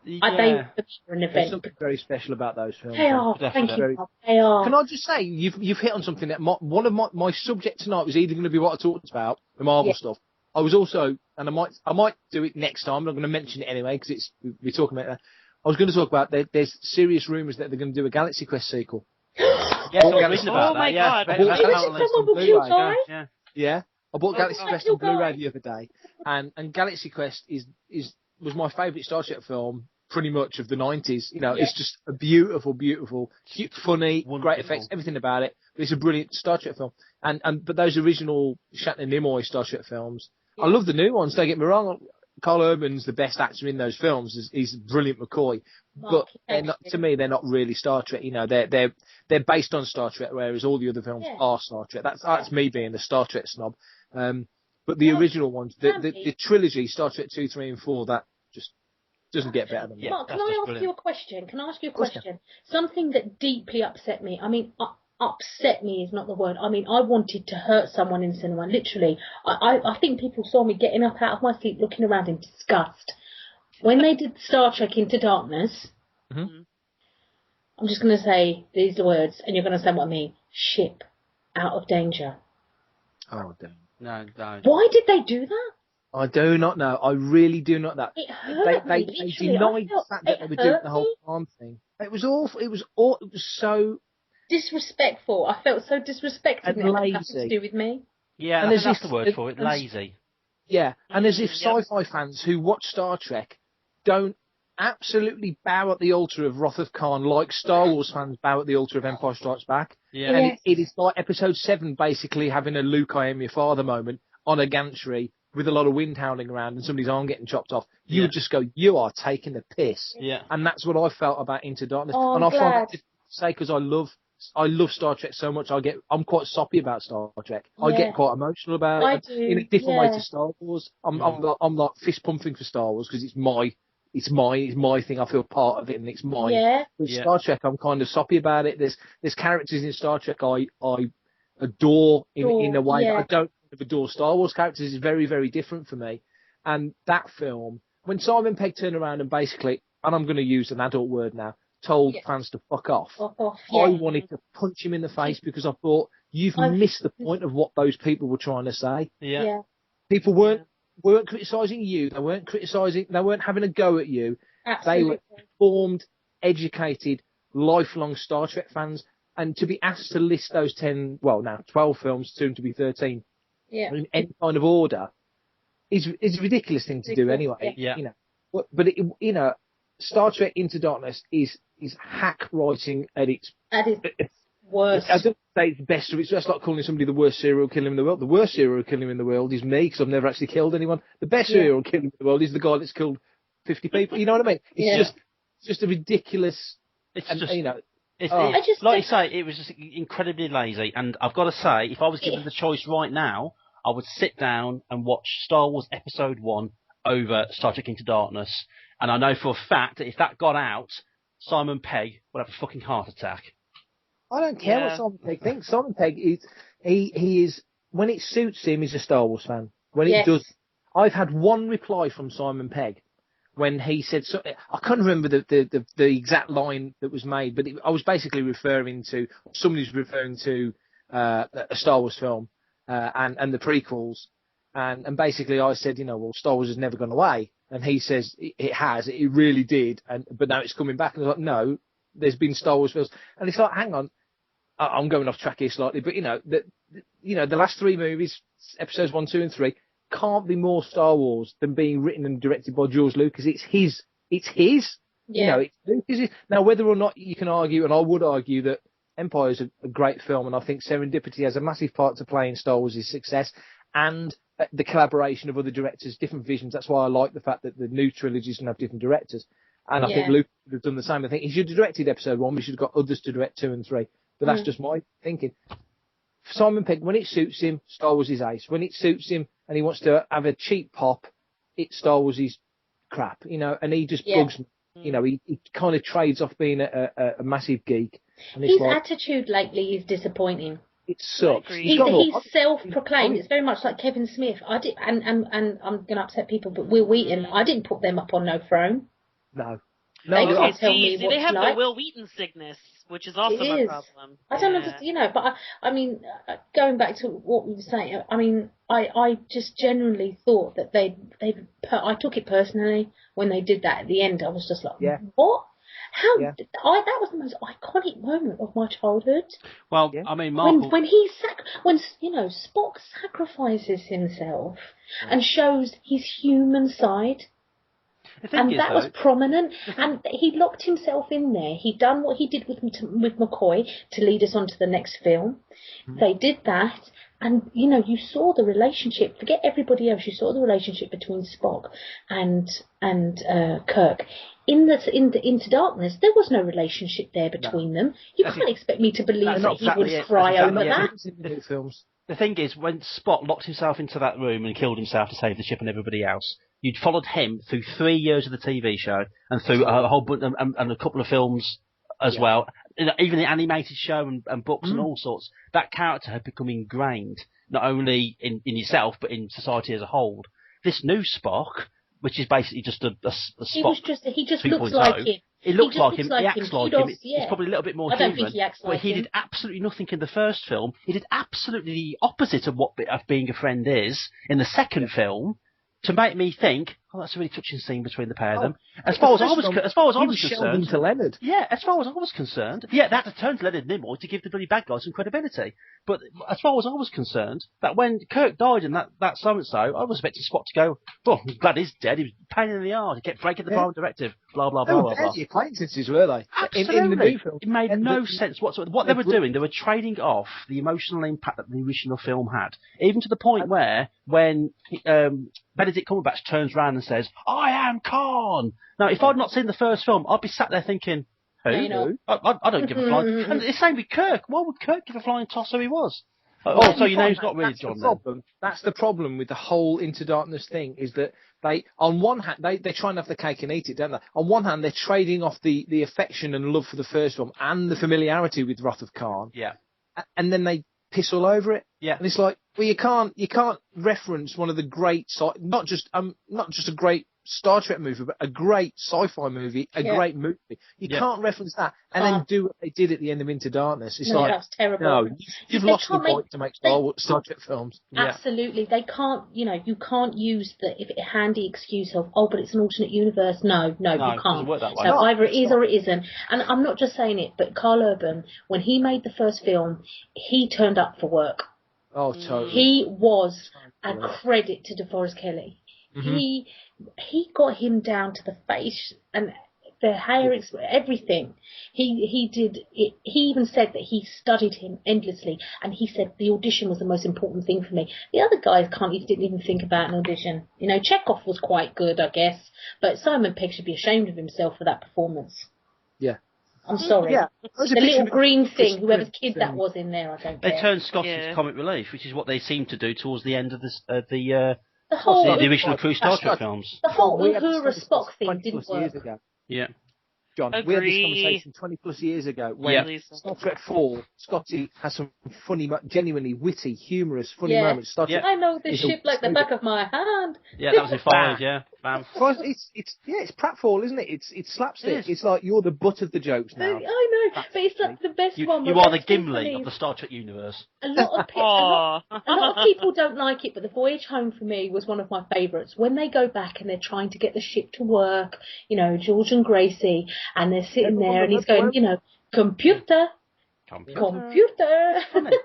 an event. There's something very special about those films. They are. Definitely. Thank you, Bob. They are. Can I just say, you've hit on something that one of my subject tonight was either going to be what I talked about, the Marvel stuff. I was also, and I might do it next time. I'm not going to mention it anyway because we're talking about that. I was going to talk about there's serious rumours that they're going to do a Galaxy Quest sequel. Yes, I was about Oh my that. God. Yeah. I bought Galaxy Quest on Blu-ray the other day, and Galaxy Quest was my favourite Star Trek film, pretty much of the 90s. It's just a beautiful, cute, funny, wonderful. Great effects, everything about it. But it's a brilliant Star Trek film. But those original Shatner Nimoy Star Trek films, I love the new ones. Don't get me wrong. Carl Urban's the best actor in those films. He's brilliant McCoy, but to me they're not really Star Trek. They're based on Star Trek, whereas all the other films are Star Trek. That's me being a Star Trek snob. But the original ones, the trilogy, Star Trek 2, 3, and 4, that just doesn't get better than that. Mark, can I ask you a question? Something that deeply upset me. I mean, upset me is not the word. I mean, I wanted to hurt someone in cinema. Literally, I think people saw me getting up out of my seat, looking around in disgust. When they did Star Trek Into Darkness, I'm just going to say these words, and you're going to say what I mean. Ship out of danger. Oh, damn. No. Why did they do that? I do not know. I really do not know. It hurt me. They denied the fact that they were doing the whole farm thing. It was awful. It was so disrespectful. I felt so disrespected. And it had lazy. nothing to do with me. Yeah, and that's the word for it. Lazy. Yeah, and as if sci-fi fans who watch Star Trek don't absolutely bow at the altar of Wrath of Khan like Star Wars fans bow at the altar of Empire Strikes Back. Yeah. And it is like Episode 7 basically having a Luke, I am your father moment on a gantry with a lot of wind howling around and somebody's arm getting chopped off. You would just go, you are taking the piss. Yeah. And that's what I felt about Into Darkness. Oh, and I glad. find that difficult to say because I love Star Trek so much. I'm quite soppy about Star Trek. Yeah. I get quite emotional about it. I do, In a different way to Star Wars. I'm like fist pumping for Star Wars because it's my thing. I feel part of it and it's mine. Yeah. With Star Trek, I'm kind of soppy about it. There's characters in Star Trek I adore in a way that I don't adore Star Wars characters. Is very, very different for me. And that film, when Simon Pegg turned around and basically, and I'm going to use an adult word now, told fans to fuck off. I wanted to punch him in the face because I thought, you've missed the point of what those people were trying to say. Yeah. People weren't criticising you. They weren't having a go at you. Absolutely. They were informed, educated, lifelong Star Trek fans. And to be asked to list those 12 films, soon to be 13, in any kind of order, is a ridiculous thing to do anyway. Yeah. But Star Trek Into Darkness is hack writing at its worst. I don't say it's best. It's just like calling somebody the worst serial killer in the world. The worst serial killer in the world is me because I've never actually killed anyone. The best serial killer in the world is the guy that's killed 50 people. You know what I mean? It's just a ridiculous. It's and, just. You say, it was just incredibly lazy. And I've got to say, if I was given the choice right now, I would sit down and watch Star Wars Episode 1 over Star Trek Into Darkness. And I know for a fact that if that got out, Simon Pegg would have a fucking heart attack. I don't care what Simon Pegg thinks. Simon Pegg is when it suits him, he's a Star Wars fan. When it does, I've had one reply from Simon Pegg when he said, I can't remember the exact line that was made, but I was basically referring to, somebody was referring to a Star Wars film and the prequels. And basically I said, Star Wars has never gone away. And he says, it has, it really did. But now it's coming back. And I was like, no, there's been Star Wars films. And it's like, hang on, I'm going off track here slightly, but the last three movies, episodes 1, 2, and 3, can't be more Star Wars than being written and directed by George Lucas. It's his. Yeah. It's Lucas's. Now, whether or not you can argue, and I would argue that Empire is a great film, and I think Serendipity has a massive part to play in Star Wars' success, and the collaboration of other directors, different visions. That's why I like the fact that the new trilogies can have different directors. And I think Lucas would have done the same. I think he should have directed episode 1. We should have got others to direct 2 and 3. But that's just my thinking. Simon Pegg, when it suits him, Star Wars is ace. When it suits him and he wants to have a cheap pop, Star Wars is crap, and he just bugs me. He kind of trades off being a massive geek. And his attitude lately is disappointing. It sucks. He's self-proclaimed. It's very much like Kevin Smith. And I'm going to upset people, but Will Wheaton, I didn't put them up on no throne. No. They can't tell me what they have like. the Will Wheaton sickness, which is also a problem. I don't understand, but I mean, going back to what we were saying, I mean, I just genuinely thought that I took it personally when they did that at the end. I was just like, what? How? Yeah. That was the most iconic moment of my childhood. Well, I mean, Mark, when Spock sacrifices himself and shows his human side. And that was prominent, and he locked himself in there. He'd done what he did with McCoy to lead us on to the next film. Mm-hmm. They did that, and you saw the relationship. Forget everybody else. You saw the relationship between Spock and Kirk. In Into Darkness, there was no relationship there between them. You can't expect me to believe that he would cry over that. Films. The thing is, when Spock locked himself into that room and killed himself to save the ship and everybody else, you'd followed him through 3 years of the TV show and through a whole bunch and a couple of films as well. Even the animated show and books and all sorts. That character had become ingrained, not only in yourself, but in society as a whole. This new Spock, which is basically just a Spock. He just looks like him. He looks like him. He acts like him. He's probably a little bit more human. I don't think he acts like him. He did absolutely nothing in the first film. He did absolutely the opposite of what being a friend is in the second film, to make me think, that's a really touching scene between the pair of them. As far as I was concerned, to Leonard. Yeah, as far as I was concerned, they had to turn to Leonard Nimoy to give the bloody bad guys some credibility. But as far as I was concerned, that when Kirk died in that so-and-so, I was expecting Spock to go, I'm glad he's dead. He was a pain in the arse. He kept breaking the Prime Directive. Blah, blah, blah, blah, blah. The acquaintances, were they? Absolutely. In the new film. It made no sense whatsoever. What they were doing, they were trading off the emotional impact that the original film had. Even to the point where, when Benedict Cumberbatch turns around and says, I am Khan. Now, if I'd not seen the first film, I'd be sat there thinking, who? I don't give a flying... And the same with Kirk. Why would Kirk give a flying toss who he was? So you know he's not really John then. That's the problem with the whole Into Darkness thing, is that they, on one hand, they try and have the cake and eat it, don't they? On one hand, they're trading off the affection and love for the first film and the familiarity with Wrath of Khan. Yeah. And then they piss all over it. Yeah. And it's like, well, you can't reference one of the great, not just a great Star Trek movie, but a great sci-fi movie, great movie. You can't reference that and then do what they did at the end of Into Darkness. It's that's terrible. No, you've lost the point to make Star Trek films. Absolutely. They can't, you can't use the handy excuse of, but it's an alternate universe. No, you can't. It doesn't work that way. So either it is or it isn't. And I'm not just saying it, but Carl Urban, when he made the first film, he turned up for work. Oh, totally. He was a credit to DeForest Kelley. Mm-hmm. He got him down to the face and the hair, everything. He did it. He even said that he studied him endlessly, and he said the audition was the most important thing for me. The other guys didn't even think about an audition. Chekhov was quite good, I guess, but Simon Pegg should be ashamed of himself for that performance. Yeah. I'm sorry. Yeah. The little green thing, whoever's kid that was in there, I don't care. They turned Scott into comic relief, which is what they seemed to do towards the end of the original Crew Star Trek films. The whole Uhura Spock thing didn't work. Yeah. John, we had this conversation 20 plus years ago when Star Trek 4, Scotty has some funny, genuinely witty, humorous, funny moments. Star Trek I know this ship like the back of my hand. Yeah, that was in 5, Bam. It's pratfall, isn't it? It's slapstick. It's like you're the butt of the jokes now. I know, but it's like the best one. You are the Gimli of the Star Trek universe. A lot of people don't like it, but The Voyage Home for me was one of my favourites. When they go back and they're trying to get the ship to work, George and Gracie, and they're sitting there and he's going, computer. It's funny.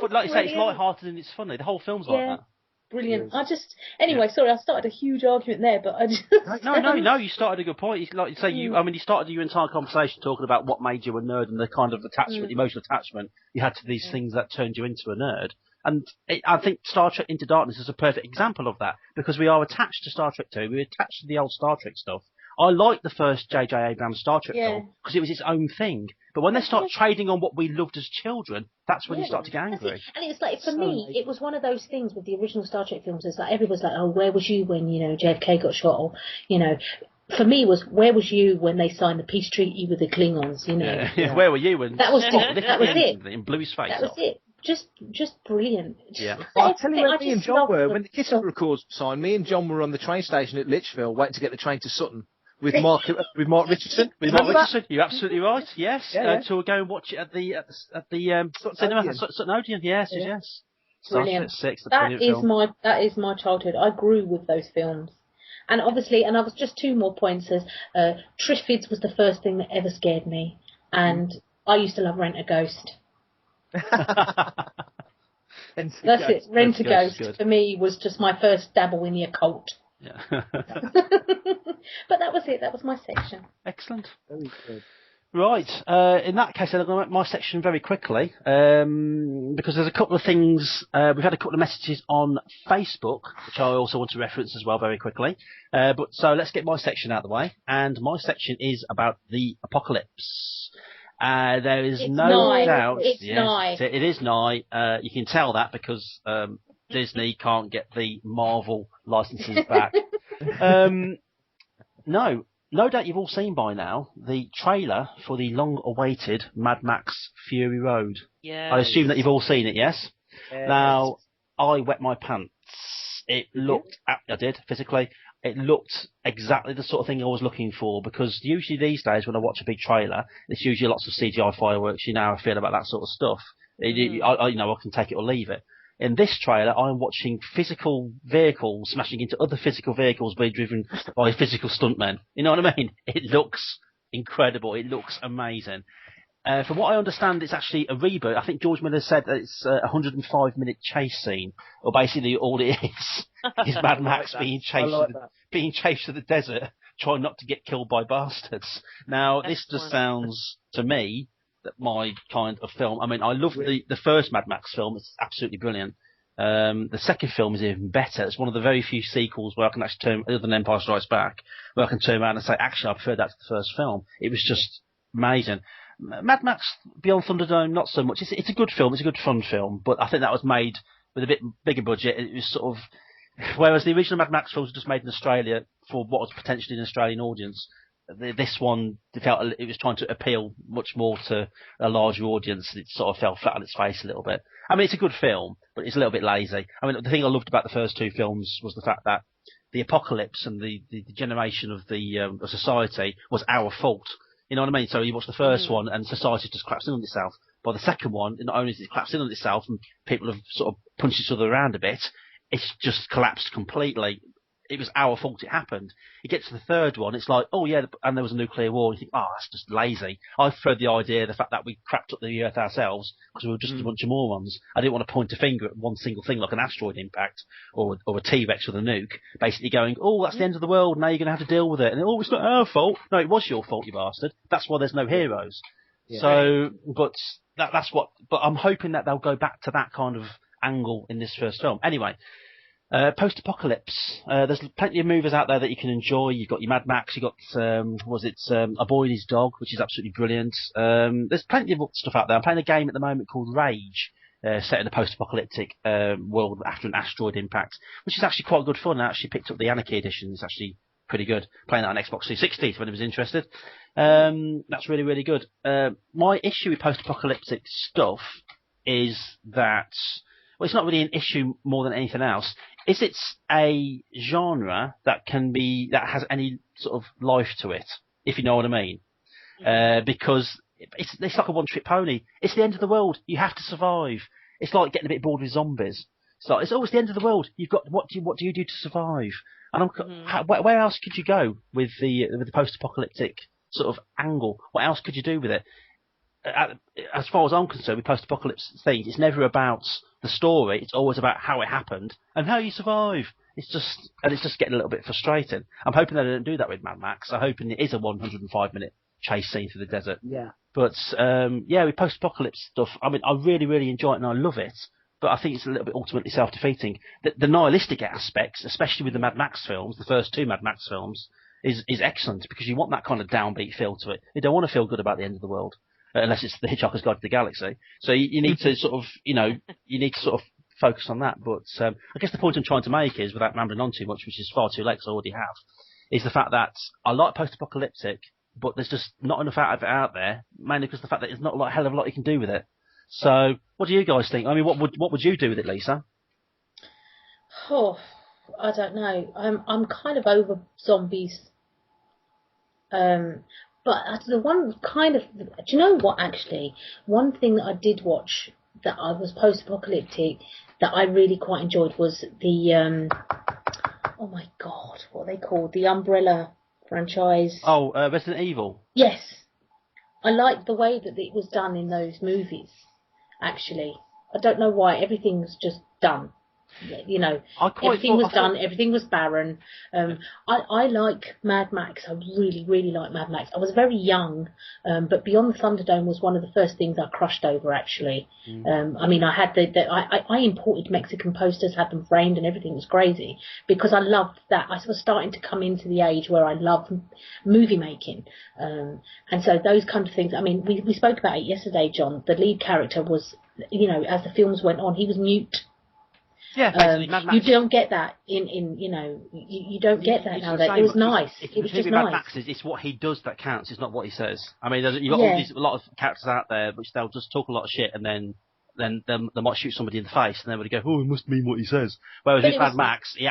Like you say, it's light-hearted and it's funny. The whole film's like that. Brilliant. Sorry, I started a huge argument there, but I just... No, you started a good point. Like you say, you started your entire conversation talking about what made you a nerd and the kind of attachment, emotional attachment you had to these things that turned you into a nerd. And I think Star Trek Into Darkness is a perfect example of that, because we are attached to Star Trek 2, we're attached to the old Star Trek stuff. I like the first J.J. Abrams Star Trek film because it was its own thing. But when they start trading on what we loved as children, that's when you start to get angry. And it's like, for me, it was one of those things with the original Star Trek films. It's like everyone's like, oh, where was you when, JFK got shot? Or, for me, was where was you when they signed the peace treaty with the Klingons? Where were you when that was it? In blew his face That was it. Just brilliant. Yeah. I'll tell you where me and John were. When the Kiss Records were signed, me and John were on the train station at Lichfield waiting to get the train to Sutton with Mark Richardson. You're absolutely right. Yes. To go and watch it at the cinema. Sutton Odeon. Yes. Brilliant. Six, that is my childhood. I grew with those films. And obviously, I was just 2 more points. Triffids was the first thing that ever scared me. And I used to love Rent a Ghost. That's it. Rent a Ghost for me was just my first dabble in the occult. Yeah. But that was it. That was my section. Excellent. Very good. Right. In that case, I'm going to make my section very quickly because there's a couple of things. We've had a couple of messages on Facebook, which I also want to reference as well very quickly. So let's get my section out of the way. And my section is about the apocalypse. There is no doubt. It's nigh. It is nigh. You can tell that because Disney can't get the Marvel licenses back. No doubt you've all seen by now the trailer for the long-awaited Mad Max Fury Road. Yeah. I assume that you've all seen it, yes? Now, I wet my pants. It looked, I did, physically. It looked exactly the sort of thing I was looking for, because usually these days when I watch a big trailer, it's usually lots of CGI fireworks. You know how I feel about that sort of stuff. I can take it or leave it. In this trailer, I'm watching physical vehicles smashing into other physical vehicles being driven by physical stuntmen. You know what I mean? It looks incredible. It looks amazing. From what I understand, it's actually a reboot. I think George Miller said that it's a 105-minute chase scene, or basically all it is Mad Max being chased to the desert, trying not to get killed by bastards. Now, this just sounds to me that my kind of film. I mean, I love the first Mad Max film. It's absolutely brilliant. The second film is even better. It's one of the very few sequels where I can actually turn, other than Empire Strikes Back, where I can turn around and say, actually, I prefer that to the first film. It was just amazing. Mad Max Beyond Thunderdome, not so much. It's a good film. It's a good fun film, but I think that was made with a bit bigger budget. It was sort of, whereas the original Mad Max films were just made in Australia for what was potentially an Australian audience. This one felt it was trying to appeal much more to a larger audience. It sort of fell flat on its face a little bit. I mean, it's a good film, but it's a little bit lazy. I mean, the thing I loved about the first 2 films was the fact that the apocalypse and the generation of the society was our fault. You know what I mean? So you watch the first one and society just collapsed in on itself. By the second one, not only has it collapsed in on itself and people have sort of punched each other around a bit, it's just collapsed completely. It was our fault it happened. You get to the third one, it's like, oh yeah, and there was a nuclear war. You think, oh, that's just lazy. I prefer the idea, the fact that we crapped up the Earth ourselves because we were just a bunch of morons. I didn't want to point a finger at one single thing like an asteroid impact or a T-Rex with a nuke, basically going, oh, that's the end of the world, now you're going to have to deal with it. And, oh, it's not our fault. No, it was your fault, you bastard. That's why there's no heroes. Yeah. So, but I'm hoping that they'll go back to that kind of angle in this first film. Anyway. Post-apocalypse. There's plenty of movies out there that you can enjoy. You've got your Mad Max. You've got, A Boy and His Dog, which is absolutely brilliant. There's plenty of stuff out there. I'm playing a game at the moment called Rage, set in a post-apocalyptic world after an asteroid impact, which is actually quite good fun. I actually picked up the Anarchy edition. It's actually pretty good. Playing that on Xbox 360 if anyone's interested. That's really, really good. My issue with post-apocalyptic stuff is that, well, it's not really an issue more than anything else. Is it's a genre that has any sort of life to it, if you know what I mean? Because it's like a one-trick pony. It's the end of the world. You have to survive. It's like getting a bit bored with zombies. It's always the end of the world. You've got what do you do to survive? And where else could you go with the post-apocalyptic sort of angle? What else could you do with it? As far as I'm concerned, with post-apocalypse things, it's never about the story. It's always about how it happened and how you survive. It's just getting a little bit frustrating. I'm hoping they don't do that with Mad Max. I'm hoping it is a 105-minute chase scene through the desert. Yeah. But with post-apocalypse stuff, I mean, I really, really enjoy it and I love it. But I think it's a little bit ultimately self-defeating. The nihilistic aspects, especially with the Mad Max films, the first 2 Mad Max films, is excellent, because you want that kind of downbeat feel to it. You don't want to feel good about the end of the world, unless it's the Hitchhiker's Guide to the Galaxy. So you need to sort of, you need to sort of focus on that. But I guess the point I'm trying to make is, without rambling on too much, which is far too late because I already have, is the fact that I like post-apocalyptic, but there's just not enough of it out there, mainly because of the fact that there's not a hell of a lot you can do with it. So, what do you guys think? I mean, what would you do with it, Lisa? Oh, I don't know. I'm kind of over zombies. But the one kind of, do you know what? Actually, one thing that I did watch that I was post-apocalyptic that I really quite enjoyed was the oh my god, what are they called? The Umbrella franchise. Oh, Resident Evil. Yes, I liked the way that it was done in those movies. Actually, I don't know why everything was just done. Everything was done. Everything was barren. I like Mad Max. I really, really like Mad Max. I was very young, but Beyond the Thunderdome was one of the first things I crushed over. Actually, I mean, I had I imported Mexican posters, had them framed, and everything was crazy because I loved that. I was starting to come into the age where I love movie making, and so those kind of things. I mean, we spoke about it yesterday, John. The lead character was, as the films went on, he was mute. Yeah, Mad Max. You don't get that in you don't get that nowadays. It was nice. It was just nice. Mad Max it's what he does that counts. It's not what he says. I mean, you've got a lot of characters out there which they'll just talk a lot of shit and then they might shoot somebody in the face and then they go, oh, it must mean what he says. Whereas in Mad Max, he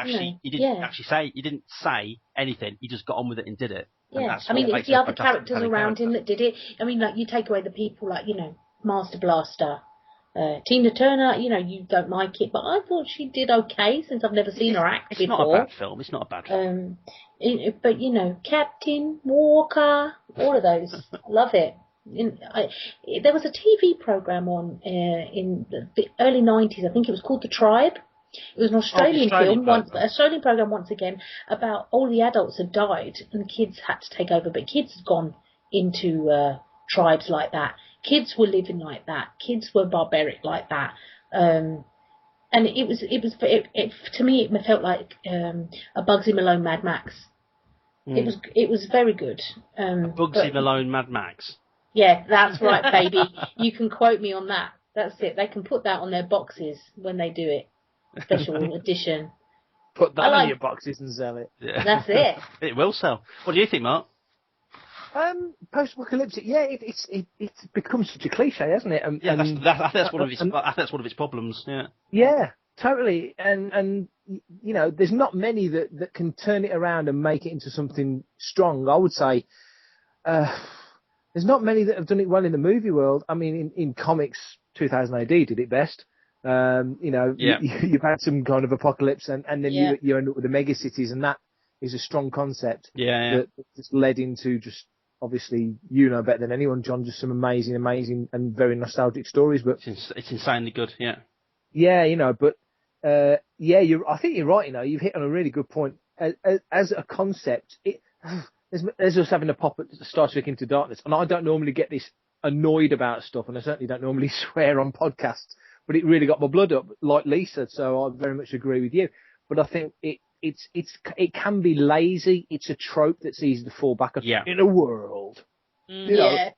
didn't say anything. He just got on with it and did it. Yeah, I mean, it's the other characters around him that did it. I mean, like, you take away the people like Master Blaster. Tina Turner, you don't like it, but I thought she did okay since I've never seen her act before. It's not a bad film. It's not a bad film. But Captain Walker, all of those, love it. There was a TV program on in the early 90s. I think it was called The Tribe. It was an Australian film, Australian program once again, about all the adults had died and kids had to take over, but kids had gone into tribes like that. Kids were living like that. Kids were barbaric like that. And to me, it felt like a Bugsy Malone Mad Max. It was very good. Bugsy Malone Mad Max. Yeah, that's right, baby. You can quote me on that. That's it. They can put that on their boxes when they do it. Special edition. Put that on your boxes and sell it. Yeah. That's it. It will sell. What do you think, Mark? Post-apocalyptic, it's become such a cliche, hasn't it? That's one of its problems. Yeah. Yeah, totally. And there's not many that can turn it around and make it into something strong. I would say there's not many that have done it well in the movie world. I mean, in comics, 2000 AD did it best. You've had some kind of apocalypse, and then you end up with the mega cities, and that is a strong concept. That just led into just. Obviously, better than anyone, John. Just some amazing, and very nostalgic stories. But it's insanely good, yeah. Yeah, but I think you're right. You've hit on a really good point. As a concept, there's us having a pop at Star Trek Into Darkness, and I don't normally get this annoyed about stuff, and I certainly don't normally swear on podcasts. But it really got my blood up, like Lisa. So I very much agree with you. But I think it can be lazy. It's a trope that's easy to fall back on. Yeah. In a world, it's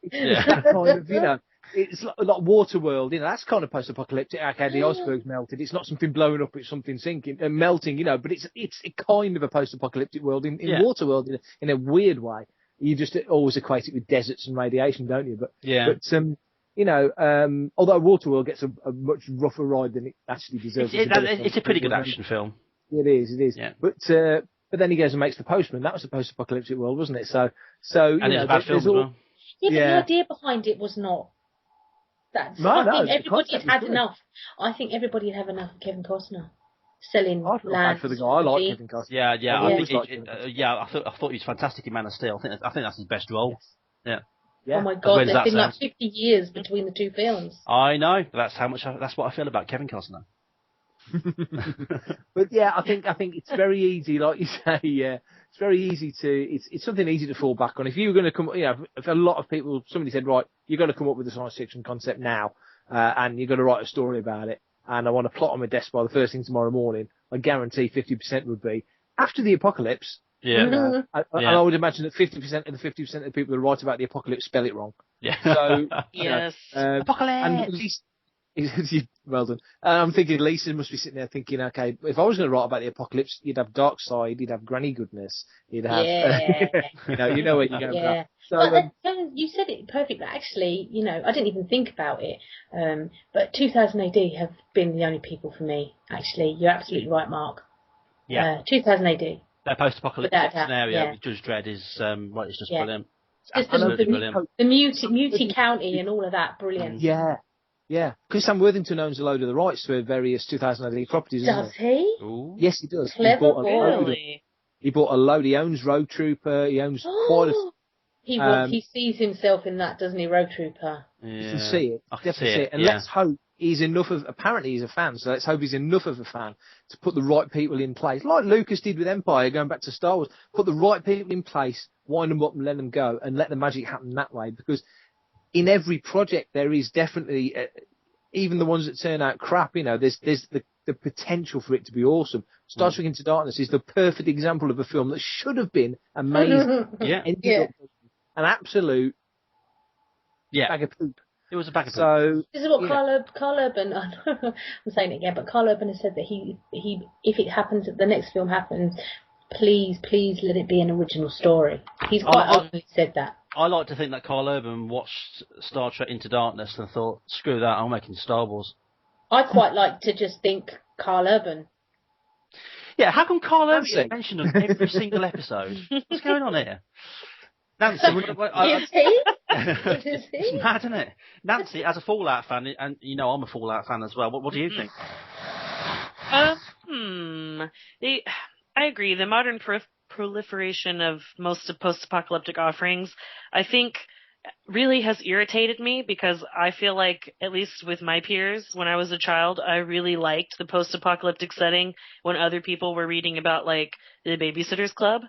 that kind of, it's like Waterworld. That's kind of post-apocalyptic. Okay, the iceberg's melted. It's not something blowing up. It's something sinking and melting. But it's a kind of a post-apocalyptic world in Waterworld in a weird way. You just always equate it with deserts and radiation, don't you? Although Waterworld gets a much rougher ride than it actually deserves. It's a pretty good action film. It is. Yeah. But then he goes and makes The Postman. That was a post-apocalyptic world, wasn't it? So and it's a bad film as well. Yeah, but the idea behind it was not. I think everybody had enough. I think everybody would have enough of Kevin Costner selling land for the guy. I like Kevin Costner. Yeah. I thought he was fantastic in Man of Steel. I think that's his best role. Yeah. Oh my God! There's been like 50 years between the two films. I know. That's what I feel about Kevin Costner. But yeah, I think it's very easy, like you say. Yeah, it's very easy it's something easy to fall back on. If you were going to come, if a lot of people, somebody said, right, you're going to come up with a science fiction concept now, and you're going to write a story about it, and I want to plot on my desk by the first thing tomorrow morning, I guarantee 50% would be after the apocalypse. Yeah. And I would imagine that 50% of the 50% of the people that write about the apocalypse spell it wrong. Yeah. So, Yes. Apocalypse! Well done. I'm thinking Lisa must be sitting there thinking, okay, if I was going to write about the apocalypse, you'd have Dark Side, you'd have Granny Goodness, you'd have, you know where you go. Yeah. So, you said it perfectly. Actually, I didn't even think about it. But 2000 AD have been the only people for me. Actually, you're absolutely right, Mark. Yeah. 2000 AD. That post-apocalyptic scenario yeah. with Judge Dredd is, it's just brilliant. Just Absolutely brilliant. The Muty County and all of that, brilliant. Yeah. Yeah. Because Sam Worthington owns a load of the rights to various 2000 AD properties, doesn't Does he? Ooh. Yes, he does. Clever He bought a load. He owns Road Trooper. He owns quite a... He sees himself in that, doesn't he, Road Trooper? Yeah. You can see it. I can see it. And let's hope he's enough of... Apparently he's a fan, so let's hope he's enough of a fan to put the right people in place. Like Lucas did with Empire, going back to Star Wars. Put the right people in place, wind them up and let them go, and let the magic happen that way. Because in every project there is definitely... even the ones that turn out crap, there's the potential for it to be awesome. Star Trek Into Darkness is the perfect example of a film that should have been amazing. Ended up an absolute bag of poop. It was a bag of poop. So this is what Carl Urban. I'm saying it again, but Carl Urban has said that he if it happens, the next film happens, please let it be an original story. He's quite openly said that. I like to think that Carl Urban watched Star Trek Into Darkness and thought, screw that, I'm making Star Wars. I quite like to just think Carl Urban. Yeah, how come Carl Urban is mentioned on every single episode? What's going on here? Nancy, Is he? It's mad, isn't it? Nancy, as a Fallout fan, and I'm a Fallout fan as well, what do you think? I agree. The modern proliferation of most of post-apocalyptic offerings, I think, really has irritated me because I feel like, at least with my peers, when I was a child, I really liked the post-apocalyptic setting when other people were reading about, like, the Babysitter's Club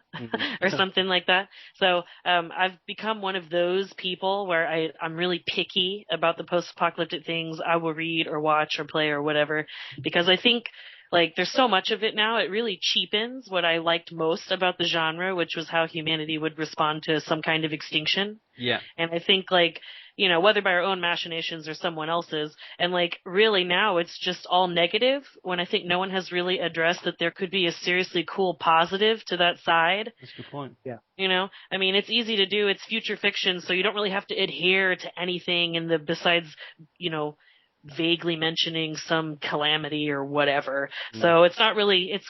or something like that. So I've become one of those people where I'm really picky about the post-apocalyptic things I will read or watch or play or whatever, because I think there's so much of it now, it really cheapens what I liked most about the genre, which was how humanity would respond to some kind of extinction. Yeah. And I think, whether by our own machinations or someone else's, and, really now it's just all negative, when I think no one has really addressed that there could be a seriously cool positive to that side. That's a good point. Yeah. I mean, it's easy to do, it's future fiction, so you don't really have to adhere to anything besides, vaguely mentioning some calamity or whatever. So it's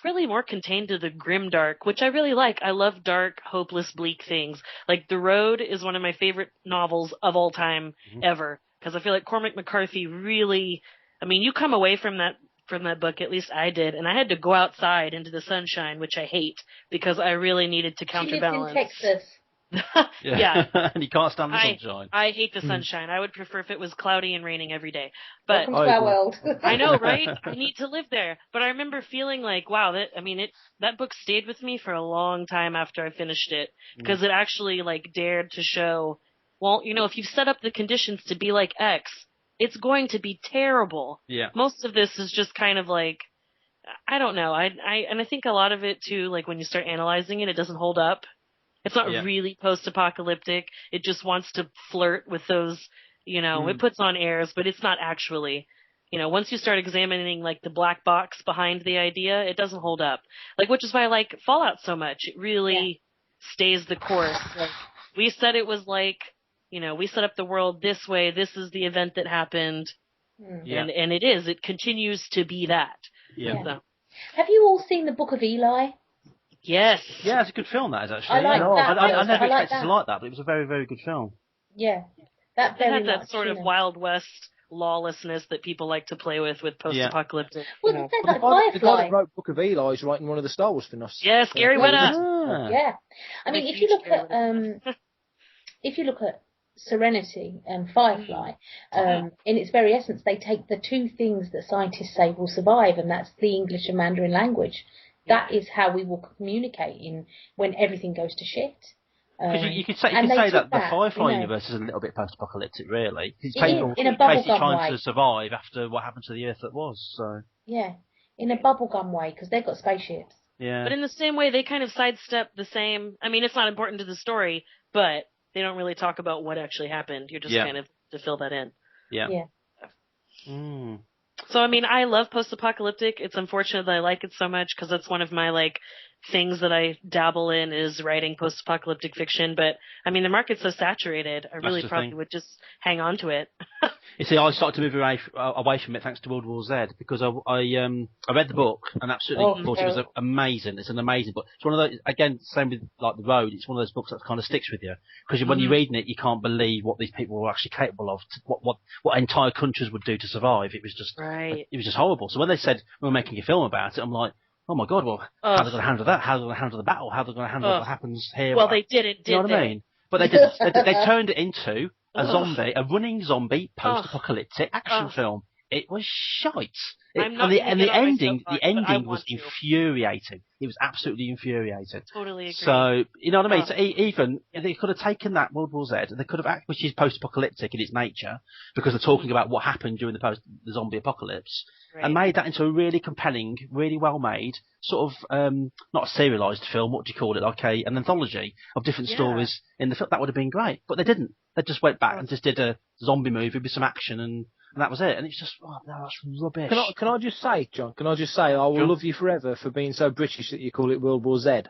really more contained to the grimdark, which I really like. I love dark, hopeless, bleak things. Like The Road is one of my favorite novels of all time ever, because I feel like Cormac McCarthy really, you come away from that book, at least I did, and I had to go outside into the sunshine, which I hate, because I really needed to counterbalance. She lives in Texas. Yeah. And you can't stand the sunshine. I hate the sunshine. I would prefer if it was cloudy and raining every day. But welcome to our world. I know, right? I need to live there. But I remember feeling like, wow, that book stayed with me for a long time after I finished it, because it actually dared to show, well, if you've set up the conditions to be like X, it's going to be terrible. Yeah. Most of this is just kind of I don't know. I think a lot of it too, when you start analyzing it, it doesn't hold up. It's not really post-apocalyptic. It just wants to flirt with those, it puts on airs, but it's not actually, once you start examining the black box behind the idea, it doesn't hold up. Which is why I like Fallout so much. It really stays the course. We said it was we set up the world this way. This is the event that happened. And it is. It continues to be that. Yeah. So. Have you all seen the Book of Eli? Yes. Yeah, it's a good film, that is, actually. I like that. I never expected to like that, but it was a very, very good film. Yeah. It had that sort of Wild West lawlessness that people like to play with post-apocalyptic. Well, the guy that wrote Book of Eli is writing one of the Star Wars spin-offs. Yes, Gary Whitta. Yeah. I mean, if you look at Serenity and Firefly, in its very essence, they take the two things that scientists say will survive, and that's the English and Mandarin language. That is how we will communicate when everything goes to shit. Because you could say that the Firefly universe is a little bit post-apocalyptic, really. It's basically trying to survive after what happened to the Earth that was. So yeah, in a bubblegum way, because they've got spaceships. Yeah. But in the same way, they kind of sidestep the same. I mean, it's not important to the story, but they don't really talk about what actually happened. You're just kind of to fill that in. Yeah. Yeah. Mm. So, I mean, I love post-apocalyptic. It's unfortunate that I like it so much because that's one of my, like, things that I dabble in is writing post-apocalyptic fiction. But, I mean, the market's so saturated, I really probably would just hang on to it. You see, I started to move away from it thanks to World War Z because I read the book and absolutely thought it was amazing. It's an amazing book. It's one of those, again, same with like The Road. It's one of those books that kind of sticks with you because when you're reading it, you can't believe what these people were actually capable of, what entire countries would do to survive. It was just, it was just horrible. So when they said we're making a film about it, I'm like, oh my god, well, how are they going to handle that? How are they going to handle the battle? How are they going to handle what happens here? Well, they didn't, you know what I mean? But they didn't. They turned it into a running zombie post-apocalyptic action film. It was shite. The ending was infuriating. It was absolutely infuriating. Totally agree. So, you know what I mean? So even they could have taken that World War Z, they could have, which is post-apocalyptic in its nature, because they're talking about what happened during the zombie apocalypse, and made that into a really compelling, really well-made, sort of, not a serialised film, what do you call it, like an anthology of different stories in the film. That would have been great, but they didn't. They just went back and just did a zombie movie with some action and that was it. And it's just, no, that's rubbish. Can I just say, John, I will love you forever for being so British that you call it World War Z.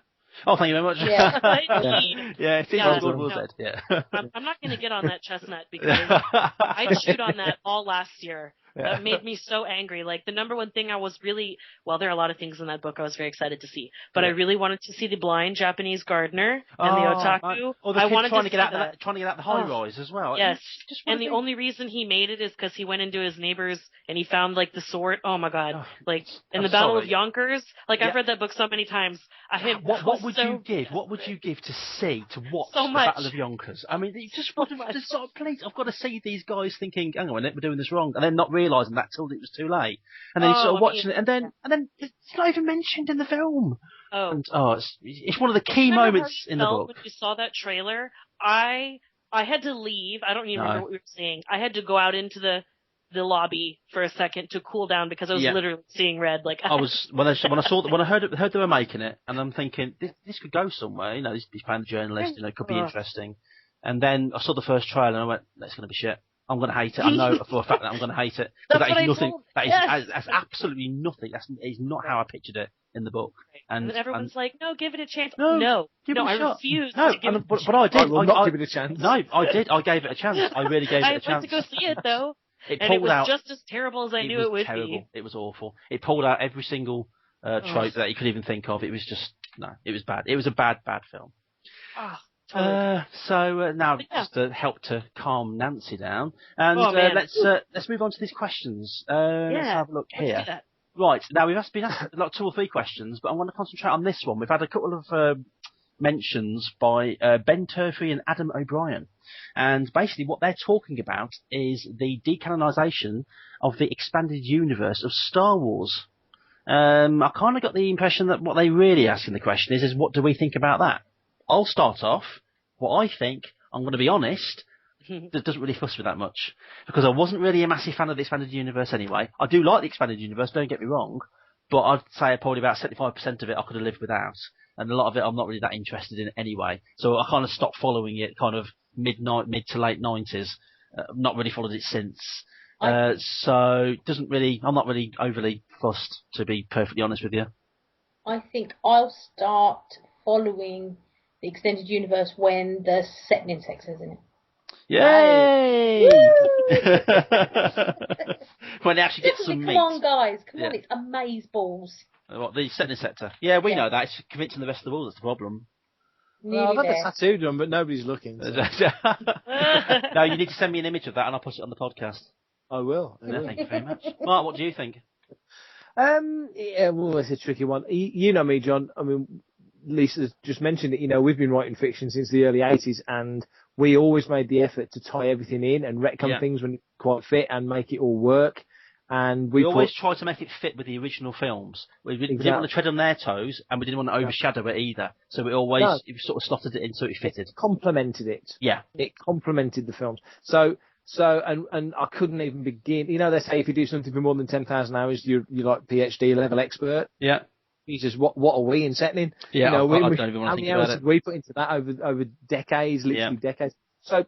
Oh, thank you very much. Yeah, it is World War Z, yeah. I'm not going to get on that chestnut because I chewed on that all last year. That made me so angry. Like, the number one thing I was really, well, there are a lot of things in that book I was very excited to see, but I really wanted to see the blind Japanese gardener and the otaku. I wanted trying to get out the high rise as well. Yes. And the only reason he made it is because he went into his neighbor's and he found, like, the sword. Oh my god. Like, in the Battle of Yonkers. Like, I've read that book so many times. What would you give to watch the Battle of Yonkers? I mean, you just want to sort of, please, I've got to see these guys thinking, hang on a minute, we're doing this wrong, and then not realising that till it was too late, and then you're sort of watching it, and then it's not even mentioned in the film. It's one of the key moments in the book. When you saw that trailer, I had to leave. I don't even remember what we were saying. I had to go out into the lobby for a second to cool down because I was literally seeing red. Like I was when I heard they were making it, and I'm thinking this could go somewhere. You know, he's playing the journalist. You know, it could be interesting. And then I saw the first trailer and I went, that's going to be shit. I'm going to hate it. I know for a fact that I'm going to hate it. That is nothing. That's absolutely nothing. That is not how I pictured it in the book. And everyone's like, no, give it a chance. No, I refuse to give it a chance. But I did. I will not give it a chance. No, I did. I gave it a chance. I really gave it a chance. I went to go see it, though. It was just as terrible as I knew it would be. It was awful. It pulled out every single trope that you could even think of. It was just, it was bad. It was a bad film. Now just to help to calm Nancy down, and let's move on to these questions. Let's have a look here. Right, now we've been asked like 2 or 3 questions, but I want to concentrate on this one. We've had a couple of mentions by Ben Turfey and Adam O'Brien, and basically what they're talking about is the decanonisation of the expanded universe of Star Wars. I kind of got the impression that what they really ask in the question is what do we think about that? I'll start off. What I think, I'm going to be honest, that doesn't really fuss with that much. Because I wasn't really a massive fan of the expanded universe anyway. I do like the expanded universe, don't get me wrong. But I'd say probably about 75% of it I could have lived without. And a lot of it I'm not really that interested in anyway. So I kind of stopped following it kind of mid to late 90s. I've not really followed it since. So I'm not really overly fussed, to be perfectly honest with you. I think I'll start following the extended universe when the setting insects is in it. Yay! When they actually get some meat. Come on, guys. Come on, it's amazeballs. What, the setting sector? Yeah, we know that. It's convincing the rest of the world that's the problem. Well, I've had the tattoo done, but nobody's looking. So. No, you need to send me an image of that and I'll put it on the podcast. I will. Thank you very much. Mark, what do you think? It's a tricky one. You know me, John. I mean, Lisa's just mentioned it, we've been writing fiction since the early 80s, and we always made the effort to tie everything in and retcon things when it quite fit and make it all work. And we always try to make it fit with the original films. We didn't want to tread on their toes, and we didn't want to overshadow it either. So we sort of slotted it in so it fitted. Complemented it. Yeah. It complemented the films. So and I couldn't even begin. They say if you do something for more than 10,000 hours, you're like PhD level expert. Yeah. Jesus, what are we in settling? Yeah, I don't even want to think about it. We put into that over decades, literally decades. So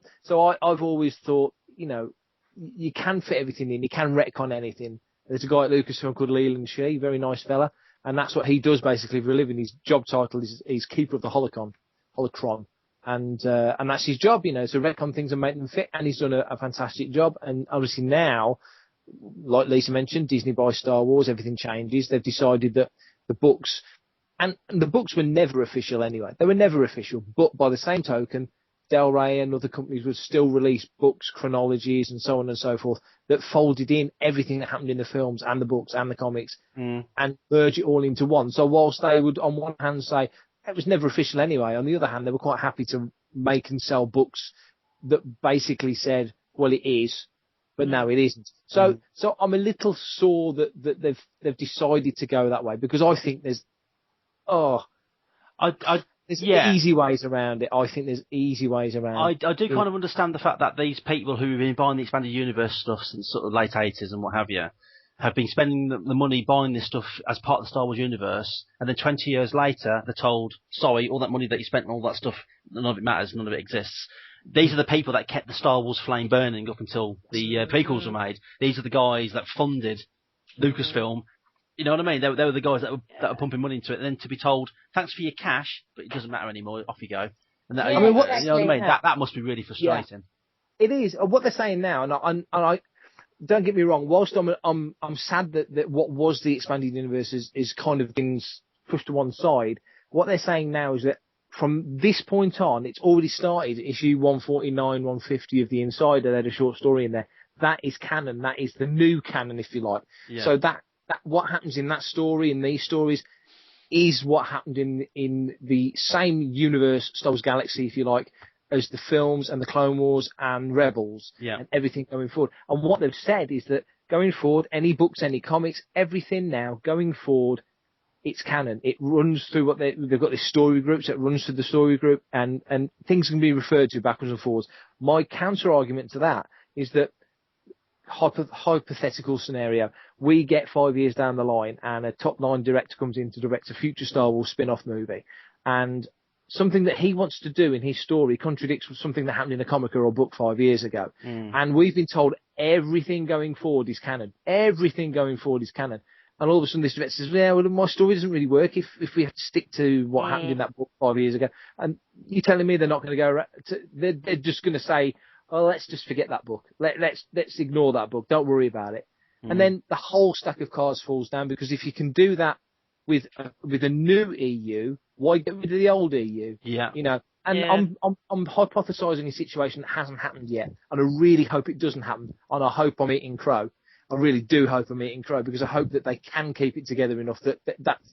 I've always thought, you can fit everything in. You can retcon anything. There's a guy at Lucasfilm called Leland Shee, very nice fella, and that's what he does basically for a living. His job title is Keeper of the Holocron, and that's his job, to retcon things and make them fit. And he's done a fantastic job. And obviously now, like Lisa mentioned, Disney buys Star Wars, everything changes. They've decided that the books, and the books were never official anyway. They were never official, but by the same token, Del Rey and other companies would still release books, chronologies, and so on and so forth that folded in everything that happened in the films and the books and the comics and merge it all into one. So whilst they would, on one hand, say it was never official anyway, on the other hand, they were quite happy to make and sell books that basically said, well, it is, but no, it isn't. So I'm a little sore that they've decided to go that way, because I think there's easy ways around it. I think there's easy ways around it. I do kind of understand the fact that these people who've been buying the expanded universe stuff since sort of late 80s and what have you have been spending the money buying this stuff as part of the Star Wars universe, and then 20 years later they're told, sorry, all that money that you spent on all that stuff, none of it matters, none of it exists. These are the people that kept the Star Wars flame burning up until the prequels were made. These are the guys that funded Lucasfilm. You know what I mean? They were the guys that were pumping money into it, and then to be told, thanks for your cash, but it doesn't matter anymore, off you go. And that, you know what I mean? That must be really frustrating. Yeah, it is. What they're saying now, and I don't get me wrong, whilst I'm sad that what was the expanded universe is kind of been pushed to one side, what they're saying now is that from this point on, it's already started. Issue 149, 150 of The Insider, they had a short story in there. That is canon. That is the new canon, if you like. Yeah. So that what happens in that story, in these stories, is what happened in the same universe, Star Wars Galaxy, if you like, as the films and the Clone Wars and Rebels and everything going forward. And what they've said is that going forward, any books, any comics, everything now going forward, it's canon. It runs through they've got these story groups. It runs through the story group, and things can be referred to backwards and forwards. My counter argument to that is that hypothetical scenario, we get 5 years down the line and a top line director comes in to direct a future Star Wars spin-off movie, and something that he wants to do in his story contradicts with something that happened in a comic or a book 5 years ago. And we've been told everything going forward is canon. Everything going forward is canon. And all of a sudden this director says, well, my story doesn't really work if we have to stick to what happened in that book 5 years ago. And you're telling me they're not going to go, they're just going to say, oh, let's just forget that book. Let's ignore that book. Don't worry about it. And then the whole stack of cards falls down, because if you can do that with a new EU, why get rid of the old EU? Yeah. I'm hypothesising a situation that hasn't happened yet, and I really hope it doesn't happen. And I hope I'm eating crow. I really do hope I'm eating crow, because I hope that they can keep it together enough that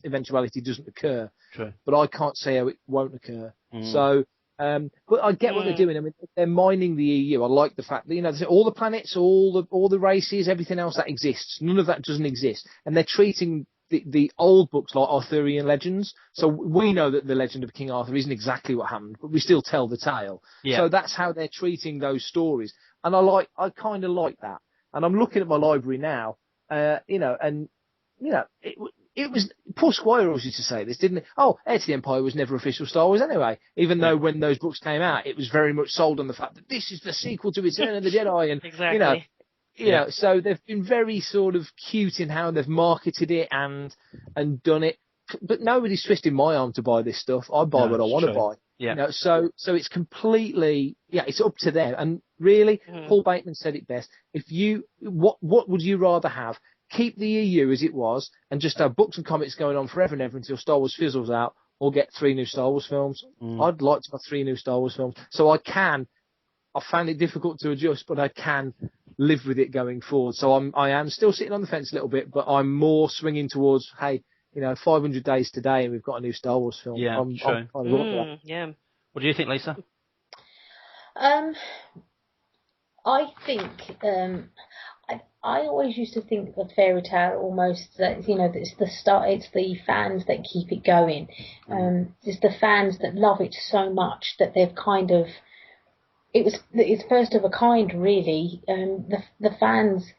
eventuality doesn't occur. True. But I can't say how it won't occur. So. But I get what they're doing. I mean, they're mining the EU. I like the fact that, all the planets, all the races, everything else that exists, none of that doesn't exist. And they're treating the old books like Arthurian legends. So we know that the legend of King Arthur isn't exactly what happened, but we still tell the tale. Yeah. So that's how they're treating those stories. And I kind of like that. And I'm looking at my library now, it was, Paul Squire always used to say this, didn't it? Oh, Heir to the Empire was never official Star Wars anyway, even though when those books came out, it was very much sold on the fact that this is the sequel to Return of the Jedi, and exactly. So they've been very sort of cute in how they've marketed it and done it, but nobody's twisting my arm to buy this stuff. I buy what I want to buy. Yeah. So it's completely, it's up to them. And really, Paul Bateman said it best. What would you rather have? Keep the EU as it was and just have books and comics going on forever and ever until Star Wars fizzles out, or get 3 new Star Wars films. I'd like to have 3 new Star Wars films. So I found it difficult to adjust, but I can live with it going forward. So I am still sitting on the fence a little bit, but I'm more swinging towards, 500 days today and we've got a new Star Wars film. Yeah, true. Yeah. What do you think, Lisa? I think, I always used to think of fairy tale almost that it's the fans that keep it going. It's the fans that love it so much that they've kind of it's first of a kind, really. The fans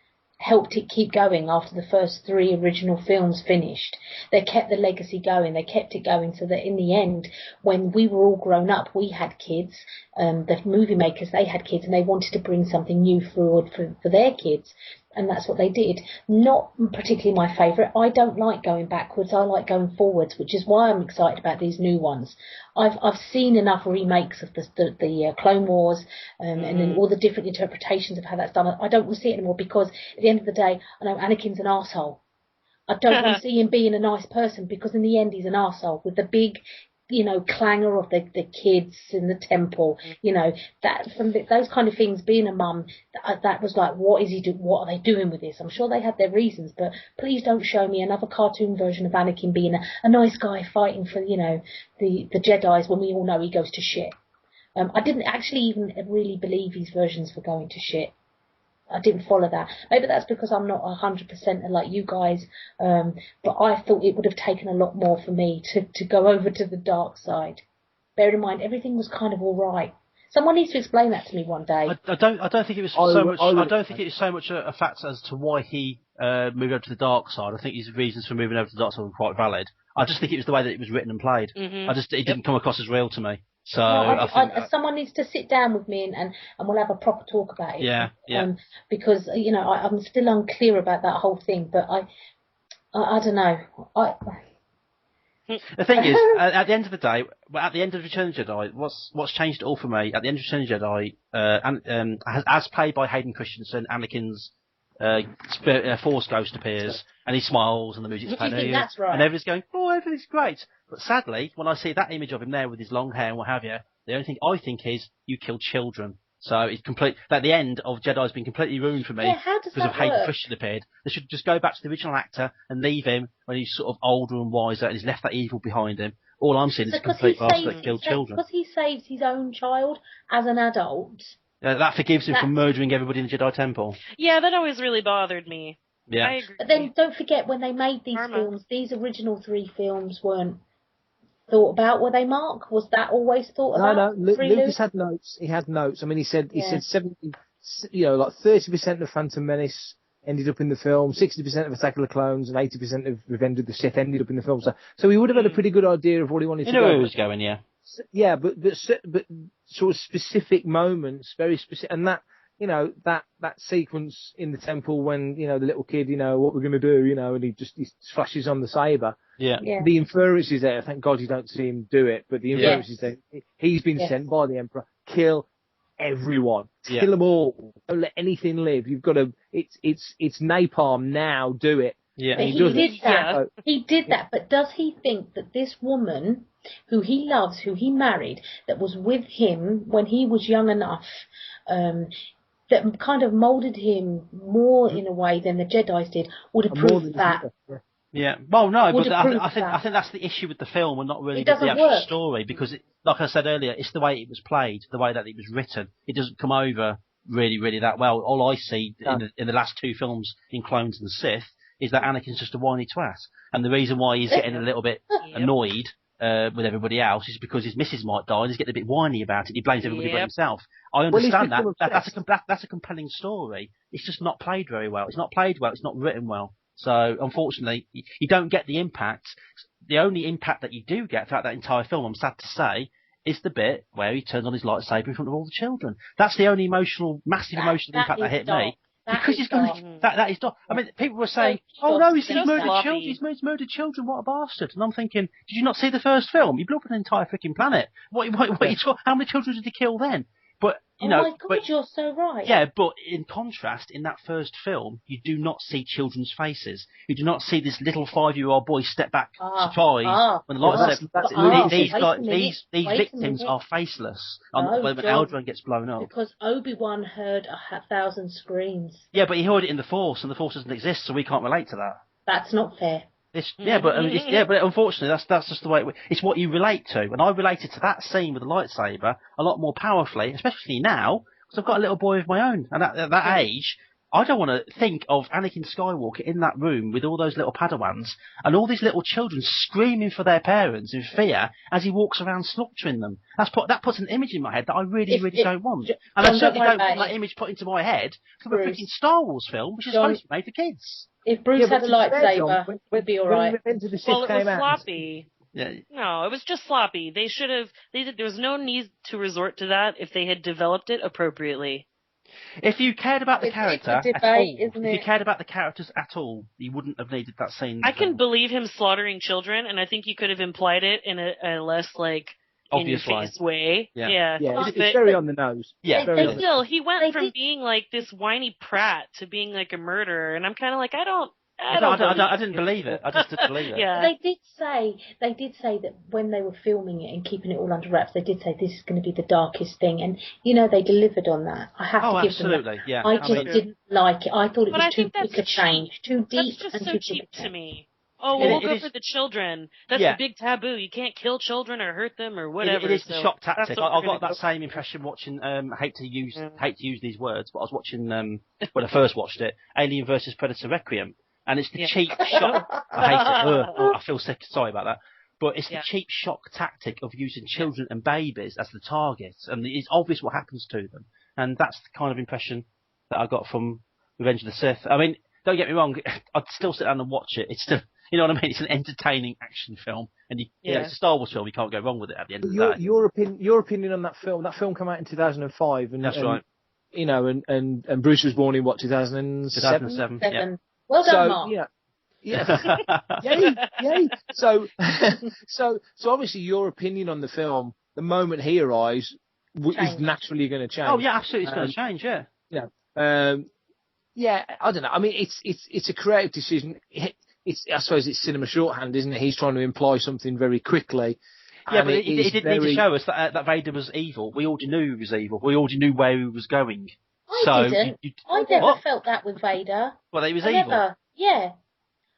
helped it keep going after the first 3 original films finished. They kept the legacy going. They kept it going so that in the end, when we were all grown up, we had kids. The movie makers, they had kids, and they wanted to bring something new forward for their kids. And that's what they did. Not particularly my favourite. I don't like going backwards. I like going forwards, which is why I'm excited about these new ones. I've seen enough remakes of the Clone Wars and then all the different interpretations of how that's done. I don't want to see it anymore because at the end of the day, I know Anakin's an arsehole. I don't want to see him being a nice person because in the end he's an arsehole with the big, clangor of the kids in the temple, that from those kind of things. Being a mum, that was like, what is he do? What are they doing with this? I'm sure they had their reasons, but please don't show me another cartoon version of Anakin being a nice guy fighting for the Jedis when we all know he goes to shit. I didn't actually even really believe his versions were going to shit. I didn't follow that. Maybe that's because I'm not 100% like you guys, but I thought it would have taken a lot more for me to go over to the dark side. Bear in mind, everything was kind of all right. Someone needs to explain that to me one day. I don't think it was so much. I don't think it was so much a factor as to why he moved over to the dark side. I think his reasons for moving over to the dark side were quite valid. I just think it was the way that it was written and played. It didn't come across as real to me. So I think someone needs to sit down with me and we'll have a proper talk about it. Yeah. Because I'm still unclear about that whole thing, but I don't know. The thing is, at the end of the day, at the end of Return of the Jedi, what's changed it all for me? At the end of Return of the Jedi, as played by Hayden Christensen, Anakin's Force Ghost appears, and he smiles, and the music's playing, that's right? And everybody's going, "Oh, everything's great." But sadly, when I see that image of him there with his long hair and what have you, the only thing I think is, you killed children. So it's complete. That the end of Jedi's been completely ruined for me because of Hayden Christensen appeared. They should just go back to the original actor and leave him when he's sort of older and wiser and he's left that evil behind him. All I'm seeing is a complete bastard that killed children. Because he saves his own child as an adult. That forgives him from murdering everybody in the Jedi Temple. Yeah, that always really bothered me. Yeah. I agree. But then don't forget, when they made these films, these original 3 films weren't thought about, were they, Mark? Was that always thought about? No. Lucas had notes. He had notes. I mean, he said 70, like 30% of Phantom Menace ended up in the film, 60% of Attack of the Clones, and 80% of Revenge of the Sith ended up in the film. So he would have had a pretty good idea of what he wanted to do. Where he was going, yeah. Yeah, but sort of specific moments, very specific, and that that sequence in the temple when the little kid, what we're going to do, and he flashes on the saber. Yeah. The inference is there. Thank God you don't see him do it, but the inference is there. He's been sent by the Emperor. Kill everyone. Kill them all. Don't let anything live. You've got to. It's napalm now. Do it. Yeah. But he did that. He did that. But does he think that this woman, who he loves, who he married, that was with him when he was young enough, that kind of moulded him more in a way than the Jedis did, would approve that? Yeah. Well, no, but I think that's the issue with the film, and not really the actual story, because, like I said earlier, it's the way it was played, the way that it was written. It doesn't come over really, really that well. All I see in the last 2 films, in Clones and Sith, is that Anakin's just a whiny twat, and the reason why he's getting a little bit annoyed with everybody else is because his missus might die and he's getting a bit whiny about it. He blames everybody but himself. I understand that. That's a compelling story. It's just not played very well. It's not played well. It's not written well. So, unfortunately, you don't get the impact. The only impact that you do get throughout that entire film, I'm sad to say, is the bit where he turns on his lightsaber in front of all the children. That's the only massive emotional impact that hit me. Because he's going that is dark. I mean, people were saying, "Oh no, he's murdered children. He's murdered children. What a bastard!" And I'm thinking, did you not see the first film? He blew up an entire freaking planet. How many children did he kill then? But oh my God, you're so right. Yeah, but in contrast, in that first film, you do not see children's faces. You do not see this little 5-year-old boy step back surprised when the lightsaber. These victims are faceless when Alderaan gets blown up. Because Obi-Wan heard 1,000 screams. Yeah, but he heard it in the Force, and the Force doesn't exist, so we can't relate to that. That's not fair. But unfortunately, that's just the way it's what you relate to. And I related to that scene with the lightsaber a lot more powerfully, especially now, because I've got a little boy of my own. And at that age, I don't want to think of Anakin Skywalker in that room with all those little Padawans and all these little children screaming for their parents in fear as he walks around slaughtering them. That puts an image in my head that I really don't want. And I certainly don't want that image put into my head from a freaking Star Wars film, which is supposed to be made for kids. If Bruce had a lightsaber, we'd be all right. Well, it was sloppy. Yeah. No, it was just sloppy. There was no need to resort to that if they had developed it appropriately. If you cared about the character at all, if you cared about the characters at all, you wouldn't have needed that scene. I can believe him slaughtering children, and I think you could have implied it in a less obvious way. Yeah. It's very on the nose. Yeah, but still, he went from being like this whiny prat to being like a murderer, and I'm kind of like, I didn't believe it. I just didn't believe it. Yeah. They did say that when they were filming it and keeping it all under wraps, they did say this is going to be the darkest thing, and they delivered on that. I have to give them that. Yeah. I didn't like it. I thought it was too quick a change, too deep. That's just so cheap to me. Oh, we'll go for the children. That's a big taboo. You can't kill children or hurt them or whatever. It is the shock tactic. I got that same impression watching. I hate to use these words, but I was watching when I first watched it, Alien vs Predator Requiem. And it's the cheap shock. I hate it. I feel sick. Sorry about that. But it's the cheap shock tactic of using children and babies as the targets, and it's obvious what happens to them. And that's the kind of impression that I got from Revenge of the Sith. I mean, don't get me wrong. I'd still sit down and watch it. It's still, you know what I mean? It's an entertaining action film, and it's a Star Wars film. You can't go wrong with it at the end of the day. Your opinion on that film? That film came out in 2005, and that's right. You know, and Bruce was born in what 2007? 2007. Yeah. Well done, Mark. Yay. So obviously your opinion on the film, the moment he arrives, is naturally going to change. Oh yeah, absolutely, it's going to change. Yeah. I don't know. I mean, it's a creative decision. I suppose it's cinema shorthand, isn't it? He's trying to imply something very quickly. Yeah, but it didn't need to show us that Vader was evil. We already knew he was evil. We already knew where he was going. I didn't. I never felt that with Vader. Well, he was evil. Never. Yeah.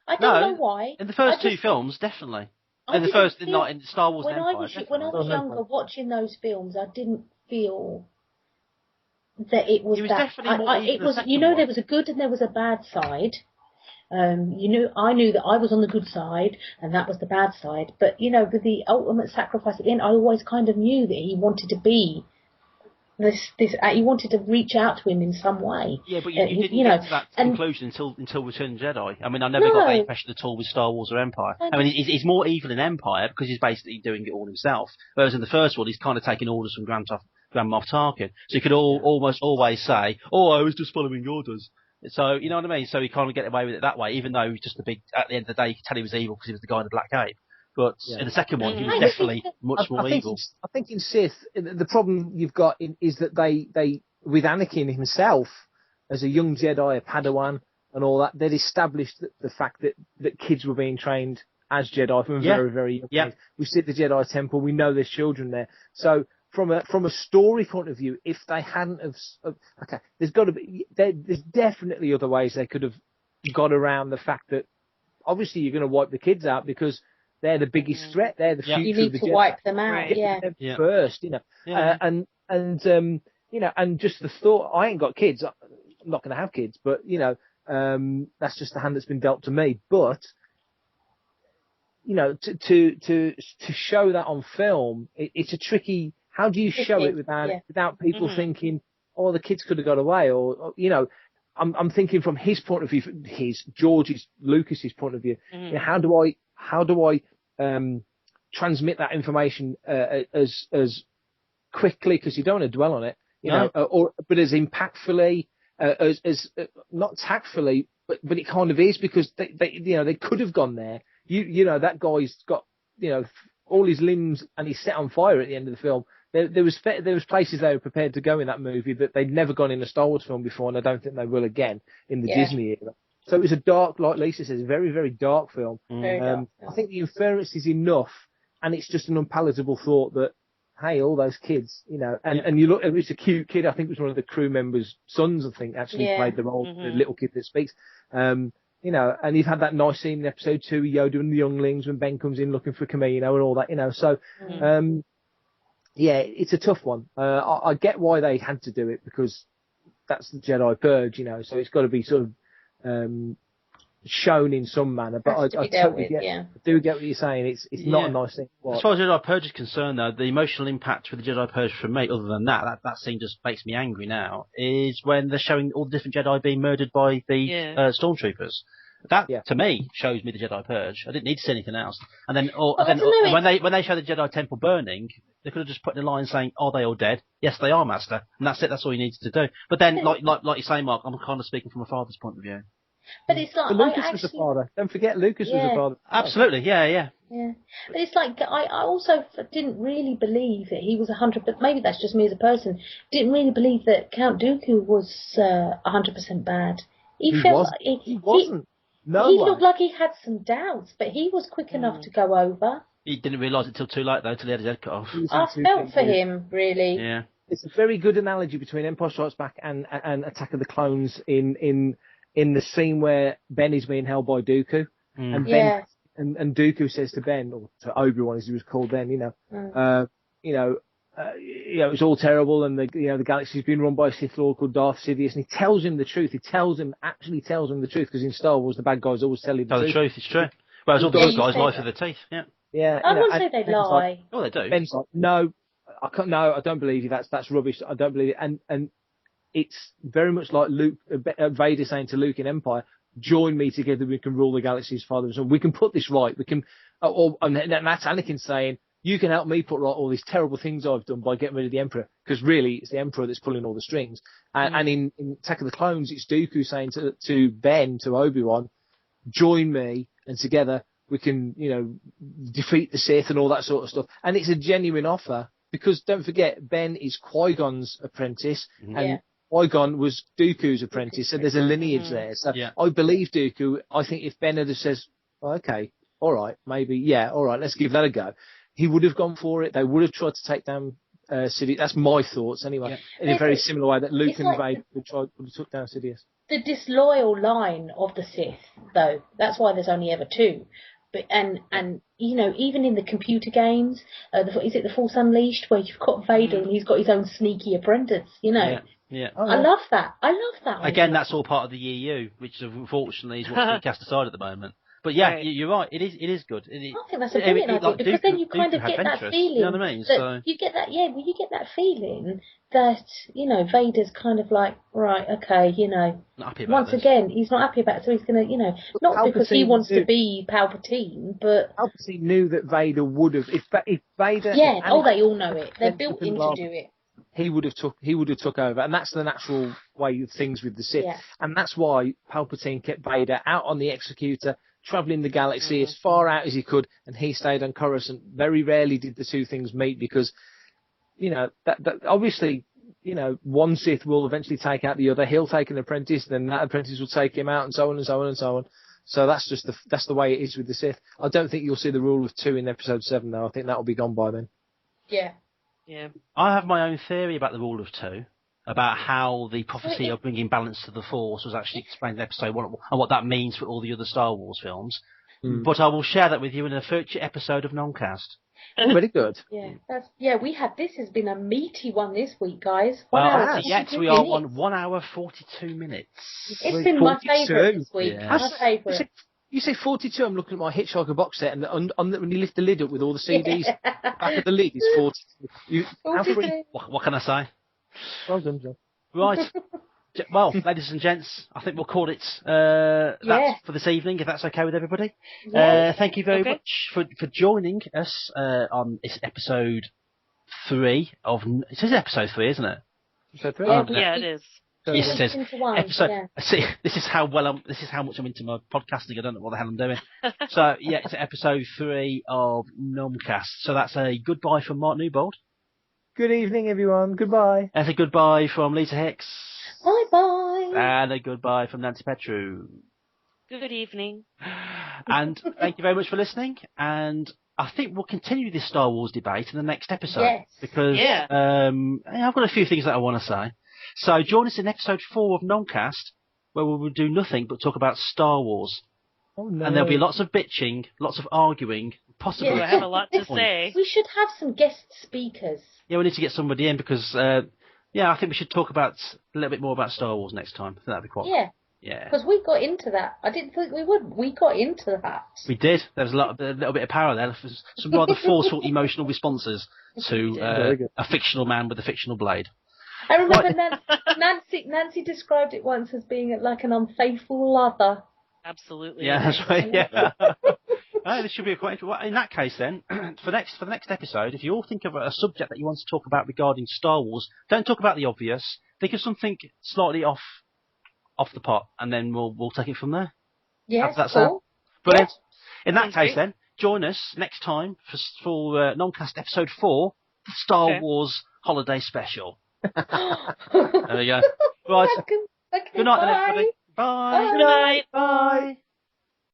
I don't know why. In the first two films, definitely. In Star Wars when Empire. When I was younger, watching those films, I didn't feel that it was that. Definitely more evil. There was a good and there was a bad side. I knew that I was on the good side and that was the bad side. But with the ultimate sacrifice at the end, I always kind of knew that he wanted to be. He wanted to reach out to him in some way. Yeah, but you didn't get to that conclusion until Return of the Jedi. I mean, I never got that impression at all with Star Wars or Empire. I mean, he's more evil in Empire because he's basically doing it all himself. Whereas in the first one, he's kind of taking orders from Grand Moff Tarkin. So you could almost always say, "Oh, I was just following orders." So you know what I mean. So he kind of get away with it that way, even though he's just at the end of the day, you could tell he was evil because he was the guy in the black cape. But in the second one, he was definitely much more evil. I think in Sith, the problem you've got is that they with Anakin himself, as a young Jedi, a Padawan, and all that, they'd established the fact that kids were being trained as Jedi from a very, very young age. We sit at the Jedi Temple, we know there's children there. So from a story point of view, if they hadn't there's got to be there's definitely other ways they could have got around the fact that obviously you're going to wipe the kids out because they're the biggest threat. They're the future. You need to wipe them out, first, and just the thought. I ain't got kids. I'm not going to have kids, but that's just the hand that's been dealt to me. But to show that on film, it's a tricky. How do you show it without people thinking, oh, the kids could have got away, or I'm thinking from his point of view, Lucas's point of view. How do I transmit that information as quickly, because you don't want to dwell on it, but as impactfully, as not tactfully, but it kind of is, because they could have gone there. That guy's got all his limbs and he's set on fire at the end of the film. There was places they were prepared to go in that movie that they'd never gone in a Star Wars film before, and I don't think they will again in the Disney era. So it was a dark, like Lisa says, very, very dark film. Dark. I think the inference is enough, and it's just an unpalatable thought that, hey, all those kids, and you look, it was a cute kid. I think it was one of the crew members' sons, I think, actually played the role, the little kid that speaks. And you've had that nice scene in episode 2 with Yoda and the younglings when Ben comes in looking for Camino and all that, So, it's a tough one. I get why they had to do it, because that's the Jedi Purge, so it's got to be sort of shown in some manner. But I totally do get what you're saying. It's not a nice thing. As far as Jedi Purge is concerned, though, the emotional impact with the Jedi Purge for me, other than that scene just makes me angry now, is when they're showing all the different Jedi being murdered by the stormtroopers. That, to me, shows me the Jedi Purge. I didn't need to see anything else. And then, when they show the Jedi Temple burning, they could have just put in a line saying, "Are they all dead?" "Yes, they are, Master." And that's it. That's all you needed to do. But then, like you say, Mark, I'm kind of speaking from a father's point of view. But it's like Lucas was a father. Don't forget, Lucas was a father. Absolutely, yeah. But it's like I also didn't really believe that he was 100%. But maybe that's just me as a person. Didn't really believe that Count Dooku was 100% bad. He wasn't. He looked like he had some doubts, but he was quick enough to go over. He didn't realise it till too late, though, till he had his head cut off. I felt for him, really. Yeah. It's a very good analogy between Empire Strikes Back and Attack of the Clones in the scene where Ben is being held by Dooku, and Ben and Dooku says to Ben, or to Obi-Wan as he was called then, it's all terrible, and the galaxy's been run by a Sith Lord called Darth Sidious, and he tells him the truth. He actually tells him the truth, because in Star Wars the bad guys always tell you the truth. The truth, it's true. Whereas all the good guys lie through the teeth. Yeah. I wouldn't say they lie. Oh, they do. Ben's like, no, I can't. No, I don't believe you. That's rubbish. I don't believe it. And it's very much like Vader saying to Luke in Empire, "Join me together. We can rule the galaxy as Father and Son. We can put this right. We can." And that's Anakin saying, "You can help me put right all these terrible things I've done by getting rid of the Emperor," because really it's the Emperor that's pulling all the strings. And in Attack of the Clones, it's Dooku saying to Ben, to Obi-Wan, "Join me, and together we can, defeat the Sith," and all that sort of stuff. And it's a genuine offer, because don't forget, Ben is Qui-Gon's apprentice, and Qui-Gon was Dooku's apprentice, so there's a lineage there. So I believe Dooku. I think if Ben had says, "Okay, all right, maybe, all right, let's give that a go," he would have gone for it. They would have tried to take down Sidious. That's my thoughts, anyway. In a very similar way that Luke and Vader would have took down Sidious. The disloyal line of the Sith, though, that's why there's only ever two. But and even in the computer games, is it the Force Unleashed, where you've got Vader and he's got his own sneaky apprentice? Yeah. I love that. Again, that's all part of the EU, which unfortunately is what's being cast aside at the moment. But you're right. It is good. I think that's a brilliant idea, because then you kind of get that feeling. You know what I mean? You get that. Yeah, well, you get that feeling that Vader's kind of like, right, okay, not happy about once this. again he's not happy about it, so he's gonna, not Palpatine because he wants to be Palpatine, but Palpatine knew that Vader would have if Vader. Yeah. They all know it. They're built in to do it. He would have took over, and that's the natural way of things with the Sith, and that's why Palpatine kept Vader out on the Executor, travelling the galaxy as far out as he could, and he stayed on Coruscant. Very rarely did the two things meet, because that obviously one Sith will eventually take out the other. He'll take an apprentice, then that apprentice will take him out, and so on and so on and so on. So that's just the way it is with the Sith. I don't think you'll see the rule of two in Episode 7, though. I think that will be gone by then. Yeah. I have my own theory about the rule of two, about how the prophecy of bringing balance to the Force was actually explained in Episode 1, and what that means for all the other Star Wars films. But I will share that with you in a future episode of Nomcast. Oh, very good. We had. This has been a meaty one this week, guys. We are on 1 hour 42 minutes. It's been my favourite this week. Yeah. My favourite. You say 42, I'm looking at my Hitchhiker box set, and when you lift the lid up with all the CDs, back of the lid is 42. 42. What can I say? Well done, John. Right. Well, ladies and gents, I think we'll call it that for this evening, if that's okay with everybody. Thank you very much for joining us on this episode 3 of... It says episode 3, isn't it? Episode 3? Yeah, it is. Yes, it says episode. See, this is how much I'm into my podcasting. I don't know what the hell I'm doing. So it's episode 3 of Nomcast. So that's a goodbye from Mark Newbold. Good evening, everyone. Goodbye. That's a goodbye from Lisa Hicks. Bye-bye. And a goodbye from Nancy Petru. Good evening. And thank you very much for listening. And I think we'll continue this Star Wars debate in the next episode. Yes. Because I've got a few things that I want to say. So join us in episode 4 of Nomcast, where we will do nothing but talk about Star Wars. Oh, no. And there'll be lots of bitching, lots of arguing, possibly. I have a lot to say. We should have some guest speakers. Yeah, we need to get somebody in, because Yeah, I think we should talk a little bit more about Star Wars next time. I think that'd be quite fun. Yeah. Because we got into that. I didn't think we would. We got into that. We did. There was a little bit of power there. Some rather forceful emotional responses to a fictional man with a fictional blade. I remember Nancy described it once as being like an unfaithful lover. Absolutely. Yeah, that's right. Yeah. This should be quite interesting. Well, in that case, then, for the next episode, if you all think of a subject that you want to talk about regarding Star Wars, don't talk about the obvious. Think of something slightly off the pot, and then we'll take it from there. Yeah, that's cool. Brilliant. Yeah. In that case, then, join us next time for Nomcast episode 4, the Star Wars Holiday Special. There we go. Right. Okay, Good night, bye. then, everybody. Bye. Good night. Bye.